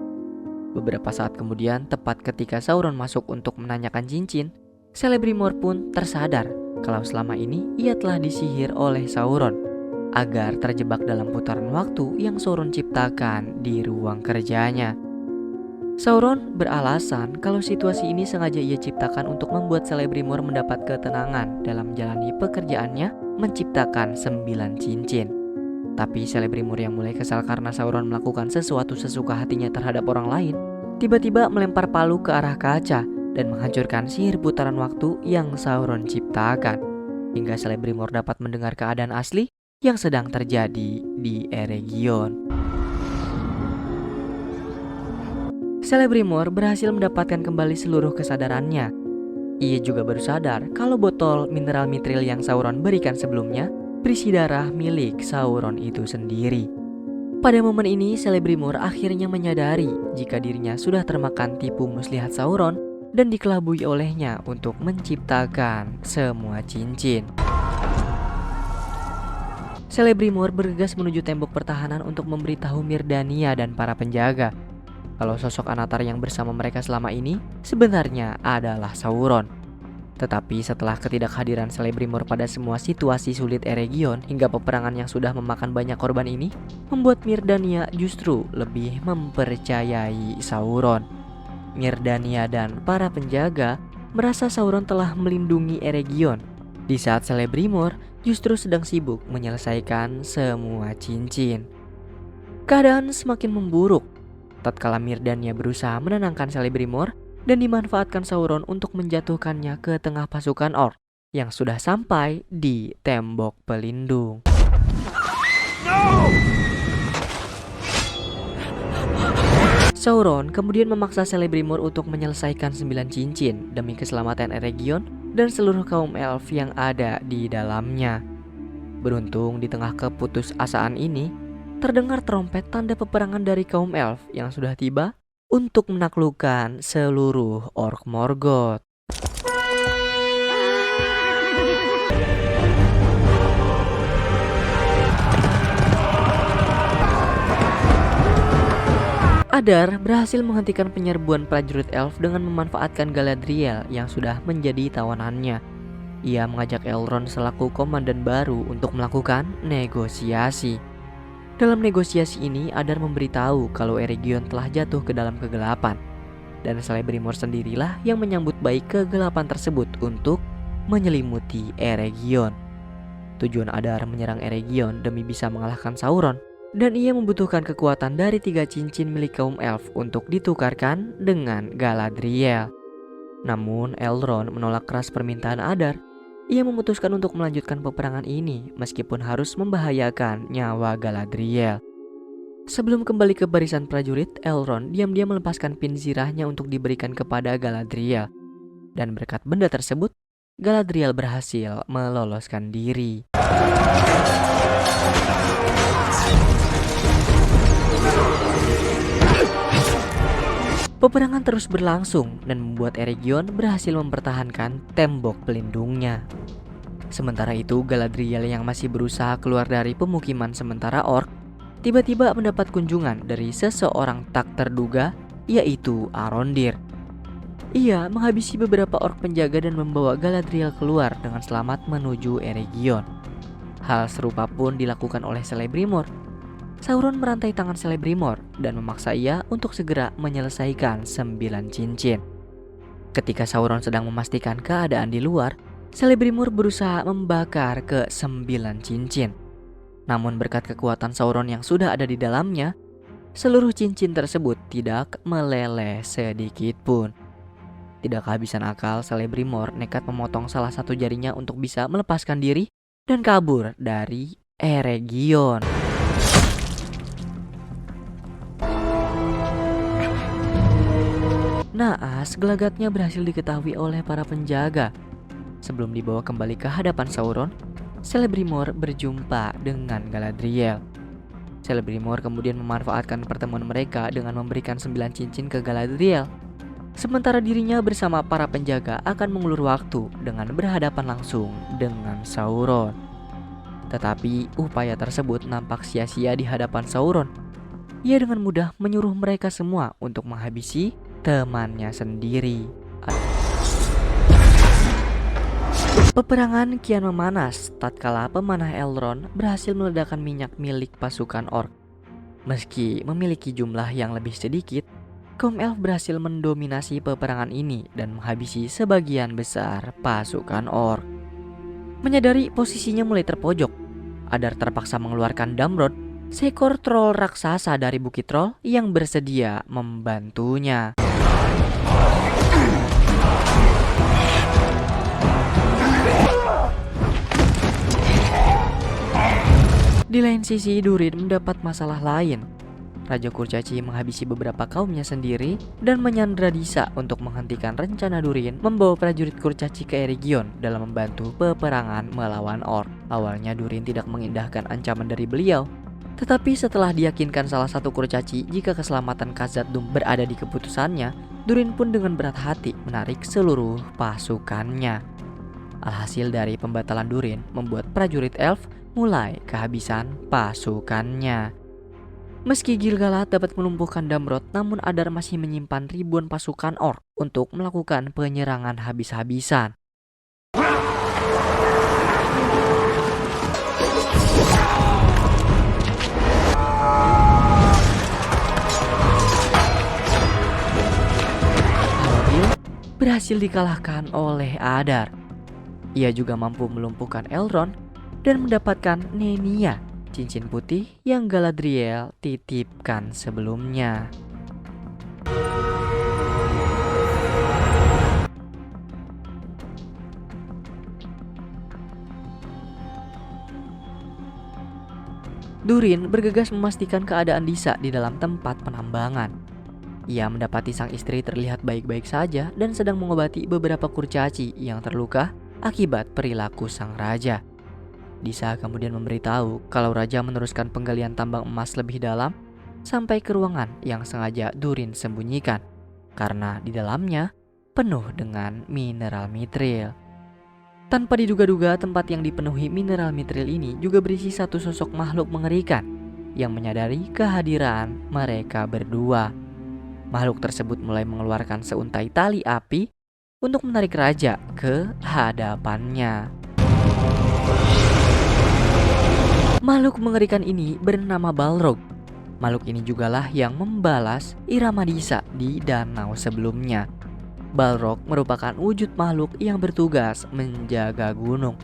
Beberapa saat kemudian, tepat ketika Sauron masuk untuk menanyakan cincin, Celebrimbor pun tersadar kalau selama ini ia telah disihir oleh Sauron agar terjebak dalam putaran waktu yang Sauron ciptakan di ruang kerjanya. Sauron beralasan kalau situasi ini sengaja ia ciptakan untuk membuat Celebrimbor mendapat ketenangan dalam menjalani pekerjaannya menciptakan 9 cincin. Tapi Celebrimbor yang mulai kesal karena Sauron melakukan sesuatu sesuka hatinya terhadap orang lain, tiba-tiba melempar palu ke arah kaca dan menghancurkan sihir putaran waktu yang Sauron ciptakan, hingga Celebrimbor dapat mendengar keadaan asli yang sedang terjadi di Eregion. Celebrimbor berhasil mendapatkan kembali seluruh kesadarannya. Ia juga baru sadar kalau botol mineral mithril yang Sauron berikan sebelumnya berisi darah milik Sauron itu sendiri. Pada momen ini, Celebrimbor akhirnya menyadari jika dirinya sudah termakan tipu muslihat Sauron dan dikelabui olehnya untuk menciptakan semua cincin. Celebrimbor bergegas menuju tembok pertahanan untuk memberitahu Mirdania dan para penjaga kalau sosok Anatar yang bersama mereka selama ini sebenarnya adalah Sauron. Tetapi setelah ketidakhadiran Celebrimbor pada semua situasi sulit Eregion hingga peperangan yang sudah memakan banyak korban ini, membuat Mirdania justru lebih mempercayai Sauron. Mirdania dan para penjaga merasa Sauron telah melindungi Eregion, di saat Celebrimbor justru sedang sibuk menyelesaikan semua cincin. Keadaan semakin memburuk tatkala Mirdania berusaha menenangkan Celebrimbor dan dimanfaatkan Sauron untuk menjatuhkannya ke tengah pasukan orc yang sudah sampai di tembok pelindung. Sauron kemudian memaksa Celebrimbor untuk menyelesaikan 9 cincin demi keselamatan Eregion dan seluruh kaum elf yang ada di dalamnya. Beruntung di tengah keputusasaan ini, terdengar trompet tanda peperangan dari kaum elf yang sudah tiba untuk menaklukkan seluruh orc Morgoth. Adar berhasil menghentikan penyerbuan prajurit elf dengan memanfaatkan Galadriel yang sudah menjadi tawanannya. Ia mengajak Elrond selaku komandan baru untuk melakukan negosiasi. Dalam negosiasi ini, Adar memberitahu kalau Eregion telah jatuh ke dalam kegelapan, dan Celebrimbor sendirilah yang menyambut baik kegelapan tersebut untuk menyelimuti Eregion. Tujuan Adar menyerang Eregion demi bisa mengalahkan Sauron, dan ia membutuhkan kekuatan dari 3 cincin milik kaum elf untuk ditukarkan dengan Galadriel. Namun Elrond menolak keras permintaan Adar. Ia memutuskan untuk melanjutkan peperangan ini meskipun harus membahayakan nyawa Galadriel. Sebelum kembali ke barisan prajurit, Elrond diam-diam melepaskan pin zirahnya untuk diberikan kepada Galadriel. Dan berkat benda tersebut, Galadriel berhasil meloloskan diri. Peperangan terus berlangsung dan membuat Eregion berhasil mempertahankan tembok pelindungnya. Sementara itu, Galadriel yang masih berusaha keluar dari pemukiman sementara orc tiba-tiba mendapat kunjungan dari seseorang tak terduga, yaitu Arondir. Ia menghabisi beberapa orc penjaga dan membawa Galadriel keluar dengan selamat menuju Eregion. Hal serupa pun dilakukan oleh Celebrimbor. Sauron merantai tangan Celebrimbor dan memaksa ia untuk segera menyelesaikan 9 cincin. Ketika Sauron sedang memastikan keadaan di luar, Celebrimbor berusaha membakar ke-9 cincin. Namun berkat kekuatan Sauron yang sudah ada di dalamnya, seluruh cincin tersebut tidak meleleh sedikit pun. Tidak kehabisan akal, Celebrimbor nekat memotong salah satu jarinya untuk bisa melepaskan diri dan kabur dari Eregion. Naas gelagatnya berhasil diketahui oleh para penjaga. Sebelum dibawa kembali ke hadapan Sauron, Celebrimbor berjumpa dengan Galadriel. Celebrimbor kemudian memanfaatkan pertemuan mereka dengan memberikan 9 cincin ke Galadriel. Sementara dirinya bersama para penjaga akan mengulur waktu dengan berhadapan langsung dengan Sauron. Tetapi upaya tersebut nampak sia-sia di hadapan Sauron. Ia dengan mudah menyuruh mereka semua untuk menghabisi temannya sendiri. Peperangan kian memanas tatkala pemanah Elrond berhasil meledakkan minyak milik pasukan orc. Meski memiliki jumlah yang lebih sedikit, kaum elf berhasil mendominasi peperangan ini dan menghabisi sebagian besar pasukan orc. Menyadari posisinya mulai terpojok, Adar terpaksa mengeluarkan Damrod, seekor troll raksasa dari Bukit Troll yang bersedia membantunya. Di lain sisi, Durin mendapat masalah lain. Raja Kurcaci menghabisi beberapa kaumnya sendiri dan menyandra Disa untuk menghentikan rencana Durin membawa prajurit Kurcaci ke Eregion dalam membantu peperangan melawan orc. Awalnya Durin tidak mengindahkan ancaman dari beliau, tetapi setelah diyakinkan salah satu Kurcaci jika keselamatan Khazad-dûm berada di keputusannya, Durin pun dengan berat hati menarik seluruh pasukannya. Alhasil dari pembatalan Durin membuat prajurit elf mulai kehabisan pasukannya. Meski Gil-galad dapat melumpuhkan Damrod, namun Adar masih menyimpan ribuan pasukan orc untuk melakukan penyerangan habis-habisan. Elril berhasil dikalahkan oleh Adar. Ia juga mampu melumpuhkan Elrond dan mendapatkan Nenya, cincin putih yang Galadriel titipkan sebelumnya. Durin bergegas memastikan keadaan Disa di dalam tempat penambangan. Ia mendapati sang istri terlihat baik-baik saja dan sedang mengobati beberapa kurcaci yang terluka akibat perilaku sang raja. Disa kemudian memberitahu kalau raja meneruskan penggalian tambang emas lebih dalam sampai ke ruangan yang sengaja Durin sembunyikan karena di dalamnya penuh dengan mineral mithril. Tanpa diduga-duga, tempat yang dipenuhi mineral mithril ini juga berisi satu sosok makhluk mengerikan yang menyadari kehadiran mereka berdua. Makhluk tersebut mulai mengeluarkan seuntai tali api untuk menarik raja ke hadapannya. Makhluk mengerikan ini bernama Balrog. Makhluk ini jugalah yang membalas irama Disa di danau sebelumnya. Balrog merupakan wujud makhluk yang bertugas menjaga gunung.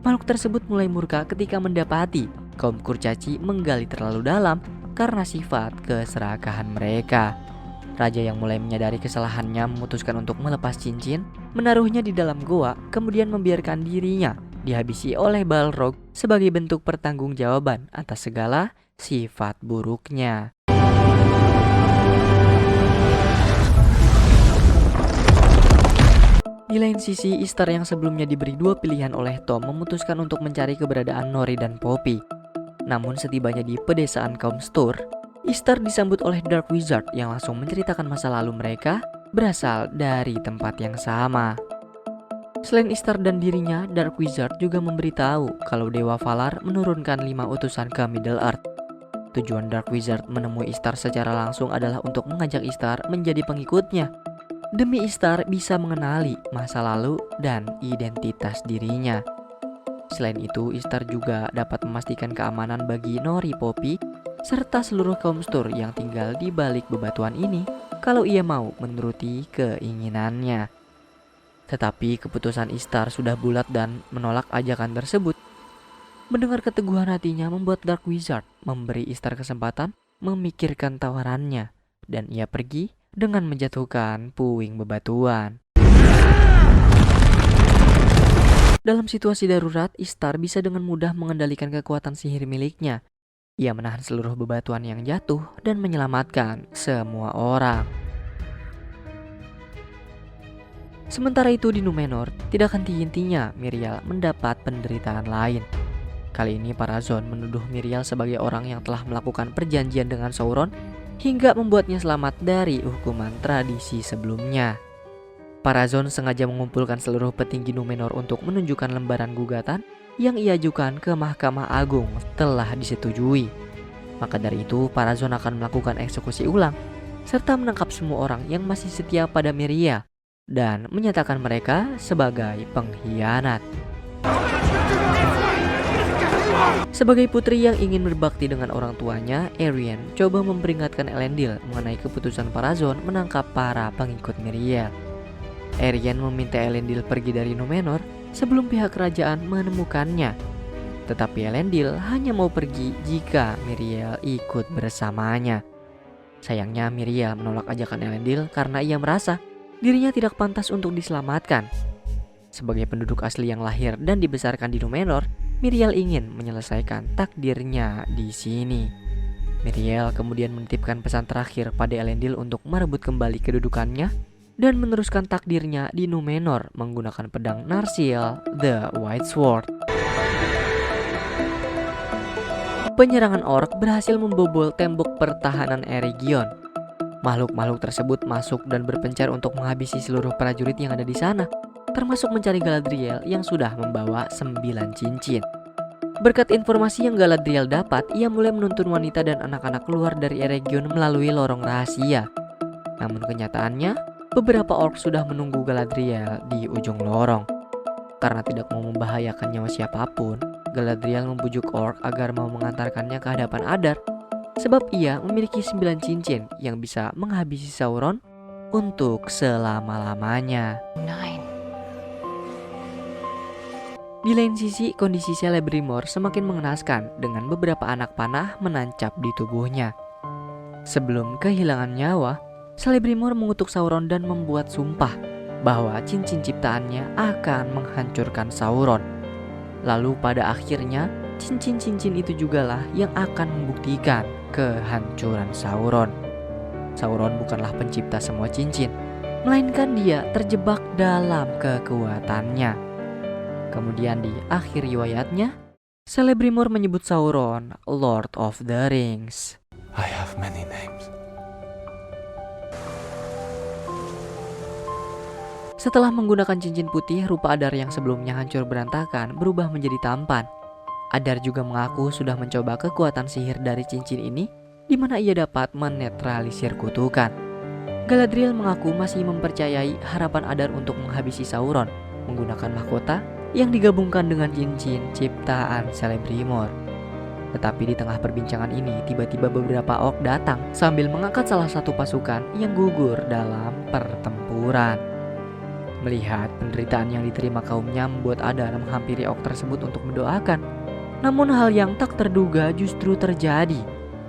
Makhluk tersebut mulai murka ketika mendapati kaum kurcaci menggali terlalu dalam karena sifat keserakahan mereka. Raja yang mulai menyadari kesalahannya memutuskan untuk melepas cincin, menaruhnya di dalam goa, kemudian membiarkan dirinya dihabisi oleh Balrog sebagai bentuk pertanggungjawaban atas segala sifat buruknya. Di lain sisi, Istar yang sebelumnya diberi dua pilihan oleh Tom memutuskan untuk mencari keberadaan Nori dan Poppy. Namun setibanya di pedesaan kaum Stur, Istar disambut oleh Dark Wizard yang langsung menceritakan masa lalu mereka berasal dari tempat yang sama. Selain Istar dan dirinya, Dark Wizard juga memberitahu kalau Dewa Valar menurunkan 5 utusan ke Middle-earth. Tujuan Dark Wizard menemui Istar secara langsung adalah untuk mengajak Istar menjadi pengikutnya, demi Istar bisa mengenali masa lalu dan identitas dirinya. Selain itu, Istar juga dapat memastikan keamanan bagi Nori, Poppy, serta seluruh kaum Stur yang tinggal di balik bebatuan ini kalau ia mau menuruti keinginannya. Tetapi keputusan Ishtar sudah bulat dan menolak ajakan tersebut. Mendengar keteguhan hatinya membuat Dark Wizard memberi Ishtar kesempatan memikirkan tawarannya, dan ia pergi dengan menjatuhkan puing bebatuan. Dalam situasi darurat, Ishtar bisa dengan mudah mengendalikan kekuatan sihir miliknya. Ia menahan seluruh bebatuan yang jatuh dan menyelamatkan semua orang. Sementara itu di Numenor, tidak henti-hentinya Miriel mendapat penderitaan lain. Kali ini Parazon menuduh Miriel sebagai orang yang telah melakukan perjanjian dengan Sauron hingga membuatnya selamat dari hukuman tradisi sebelumnya. Parazon sengaja mengumpulkan seluruh petinggi Numenor untuk menunjukkan lembaran gugatan yang ia ajukan ke Mahkamah Agung telah disetujui. Maka dari itu Parazon akan melakukan eksekusi ulang serta menangkap semua orang yang masih setia pada Miriel dan menyatakan mereka sebagai pengkhianat. Sebagai putri yang ingin berbakti dengan orang tuanya, Arianne coba memperingatkan Elendil mengenai keputusan Parazon menangkap para pengikut Miriel. Arianne meminta Elendil pergi dari Numenor sebelum pihak kerajaan menemukannya. Tetapi Elendil hanya mau pergi jika Miriel ikut bersamanya. Sayangnya Miriel menolak ajakan Elendil karena ia merasa dirinya tidak pantas untuk diselamatkan. Sebagai penduduk asli yang lahir dan dibesarkan di Numenor, Miriel ingin menyelesaikan takdirnya di sini. Miriel kemudian menitipkan pesan terakhir pada Elendil untuk merebut kembali kedudukannya dan meneruskan takdirnya di Numenor menggunakan pedang Narsil the White Sword. Penyerangan orc berhasil membobol tembok pertahanan Eregion. Makhluk-makhluk tersebut masuk dan berpencar untuk menghabisi seluruh prajurit yang ada di sana, termasuk mencari Galadriel yang sudah membawa 9 cincin. Berkat informasi yang Galadriel dapat, ia mulai menuntun wanita dan anak-anak keluar dari Eregion melalui lorong rahasia. Namun kenyataannya, beberapa orc sudah menunggu Galadriel di ujung lorong. Karena tidak mau membahayakan nyawa siapapun, Galadriel membujuk orc agar mau mengantarkannya ke hadapan Adar, sebab ia memiliki 9 cincin yang bisa menghabisi Sauron untuk selama-lamanya. 9. Di lain sisi, kondisi Celebrimor semakin mengenaskan dengan beberapa anak panah menancap di tubuhnya. Sebelum kehilangan nyawa, Celebrimor mengutuk Sauron dan membuat sumpah bahwa cincin ciptaannya akan menghancurkan Sauron. Lalu pada akhirnya, cincin-cincin itu jugalah yang akan membuktikan kehancuran Sauron. Sauron bukanlah pencipta semua cincin, melainkan dia terjebak dalam kekuatannya. Kemudian di akhir riwayatnya, Celebrimor menyebut Sauron Lord of the Rings. I have many names. Setelah menggunakan cincin putih, rupa Adar yang sebelumnya hancur berantakan berubah menjadi tampan. Adar juga mengaku sudah mencoba kekuatan sihir dari cincin ini, di mana ia dapat menetralisir kutukan. Galadriel mengaku masih mempercayai harapan Adar untuk menghabisi Sauron menggunakan mahkota yang digabungkan dengan cincin ciptaan Celebrimor. Tetapi di tengah perbincangan ini, tiba-tiba beberapa orc datang sambil mengangkat salah satu pasukan yang gugur dalam pertempuran. Melihat penderitaan yang diterima kaumnya membuat Adar menghampiri orc tersebut untuk mendoakan. Namun hal yang tak terduga justru terjadi.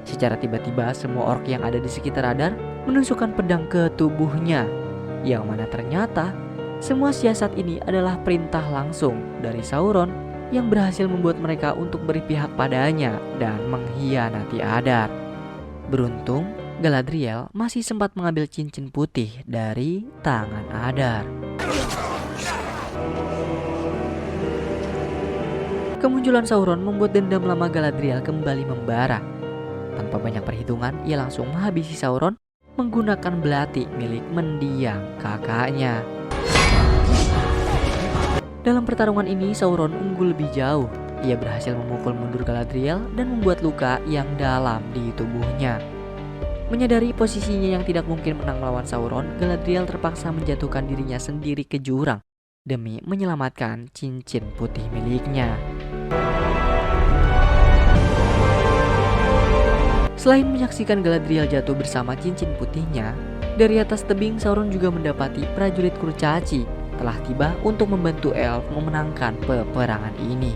Secara tiba-tiba semua orc yang ada di sekitar Adar menusukkan pedang ke tubuhnya, yang mana ternyata semua siasat ini adalah perintah langsung dari Sauron yang berhasil membuat mereka untuk berpihak padanya dan mengkhianati Adar. Beruntung, Galadriel masih sempat mengambil cincin putih dari tangan Adar. Kemunculan Sauron membuat dendam lama Galadriel kembali membara. Tanpa banyak perhitungan, ia langsung menghabisi Sauron menggunakan belati milik mendiang kakaknya. Dalam pertarungan ini, Sauron unggul lebih jauh. Ia berhasil memukul mundur Galadriel dan membuat luka yang dalam di tubuhnya. Menyadari posisinya yang tidak mungkin menang melawan Sauron, Galadriel terpaksa menjatuhkan dirinya sendiri ke jurang demi menyelamatkan cincin putih miliknya. Selain menyaksikan Galadriel jatuh bersama cincin putihnya, dari atas tebing Sauron juga mendapati prajurit kurcaci telah tiba untuk membantu elf memenangkan peperangan ini.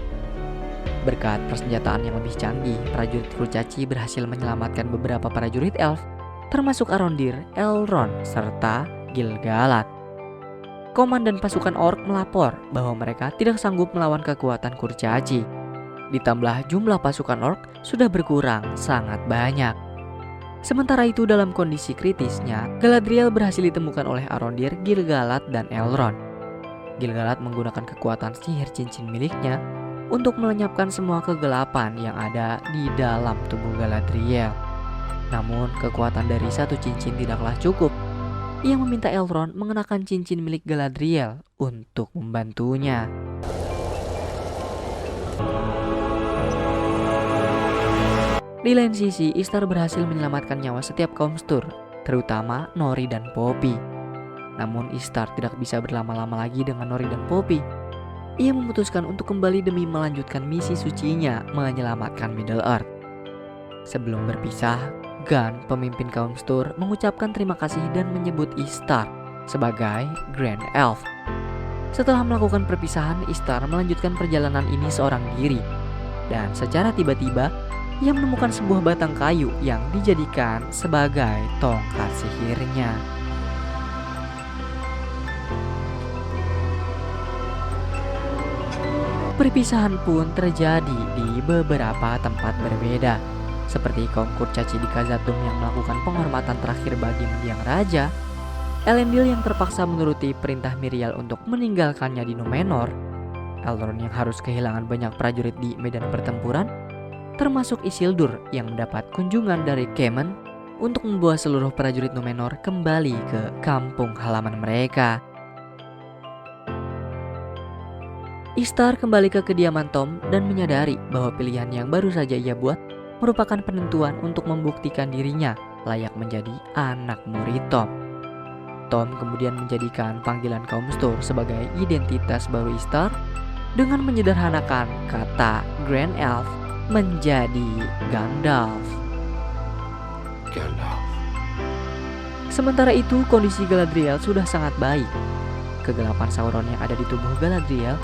Berkat persenjataan yang lebih canggih, prajurit kurcaci berhasil menyelamatkan beberapa prajurit elf, termasuk Arondir, Elrond, serta Gil-galad. Komandan pasukan orc melapor bahwa mereka tidak sanggup melawan kekuatan kurcaci. Ditambah jumlah pasukan orc sudah berkurang sangat banyak. Sementara itu dalam kondisi kritisnya, Galadriel berhasil ditemukan oleh Arondir, Gil-galad, dan Elrond. Gil-galad menggunakan kekuatan sihir cincin miliknya untuk melenyapkan semua kegelapan yang ada di dalam tubuh Galadriel. Namun kekuatan dari satu cincin tidaklah cukup. Ia meminta Elrond mengenakan cincin milik Galadriel untuk membantunya. Di lain sisi, Istar berhasil menyelamatkan nyawa setiap kaum Stur, terutama Nori dan Poppy. Namun Istar tidak bisa berlama-lama lagi dengan Nori dan Poppy. Ia memutuskan untuk kembali demi melanjutkan misi sucinya menyelamatkan Middle-earth. Sebelum berpisah, Gunn, pemimpin kaum Stur, mengucapkan terima kasih dan menyebut Istar sebagai Grand Elf. Setelah melakukan perpisahan, Istar melanjutkan perjalanan ini seorang diri. Dan secara tiba-tiba, ia menemukan sebuah batang kayu yang dijadikan sebagai tongkat sihirnya. Perpisahan pun terjadi di beberapa tempat berbeda, seperti kaum kurcaci di Khazad-dûm yang melakukan penghormatan terakhir bagi mendiang raja, Elendil yang terpaksa menuruti perintah Miriel untuk meninggalkannya di Númenor, Elrond yang harus kehilangan banyak prajurit di medan pertempuran, termasuk Isildur yang mendapat kunjungan dari Kemen untuk membawa seluruh prajurit Númenor kembali ke kampung halaman mereka. Istar kembali ke kediaman Tom dan menyadari bahwa pilihan yang baru saja ia buat merupakan penentuan untuk membuktikan dirinya layak menjadi anak murid Tom. Tom kemudian menjadikan panggilan kaum Stur sebagai identitas baru Istar dengan menyederhanakan kata Grand Elf menjadi Gandalf. Sementara itu kondisi Galadriel sudah sangat baik. Kegelapan Sauron yang ada di tubuh Galadriel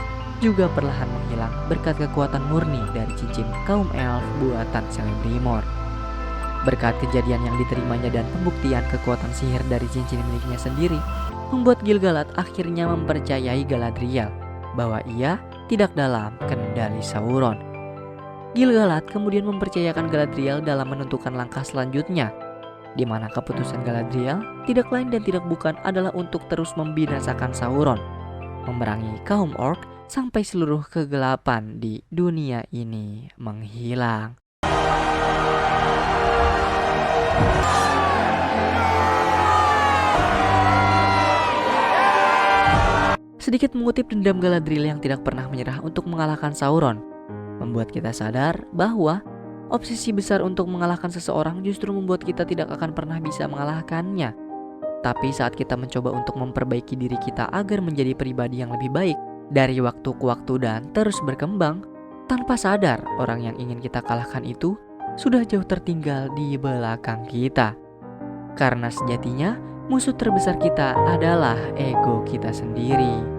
juga perlahan menghilang berkat kekuatan murni dari cincin kaum elf buatan Celebrimbor. Berkat kejadian yang diterimanya dan pembuktian kekuatan sihir dari cincin miliknya sendiri, membuat Gil-galad akhirnya mempercayai Galadriel bahwa ia tidak dalam kendali Sauron. Gil-galad kemudian mempercayakan Galadriel dalam menentukan langkah selanjutnya, di mana keputusan Galadriel tidak lain dan tidak bukan adalah untuk terus membinasakan Sauron, memerangi kaum orc sampai seluruh kegelapan di dunia ini menghilang. Sedikit mengutip dendam Galadriel yang tidak pernah menyerah untuk mengalahkan Sauron, membuat kita sadar bahwa obsesi besar untuk mengalahkan seseorang justru membuat kita tidak akan pernah bisa mengalahkannya. Tapi saat kita mencoba untuk memperbaiki diri kita agar menjadi pribadi yang lebih baik dari waktu ke waktu dan terus berkembang, tanpa sadar orang yang ingin kita kalahkan itu sudah jauh tertinggal di belakang kita. Karena sejatinya musuh terbesar kita adalah ego kita sendiri.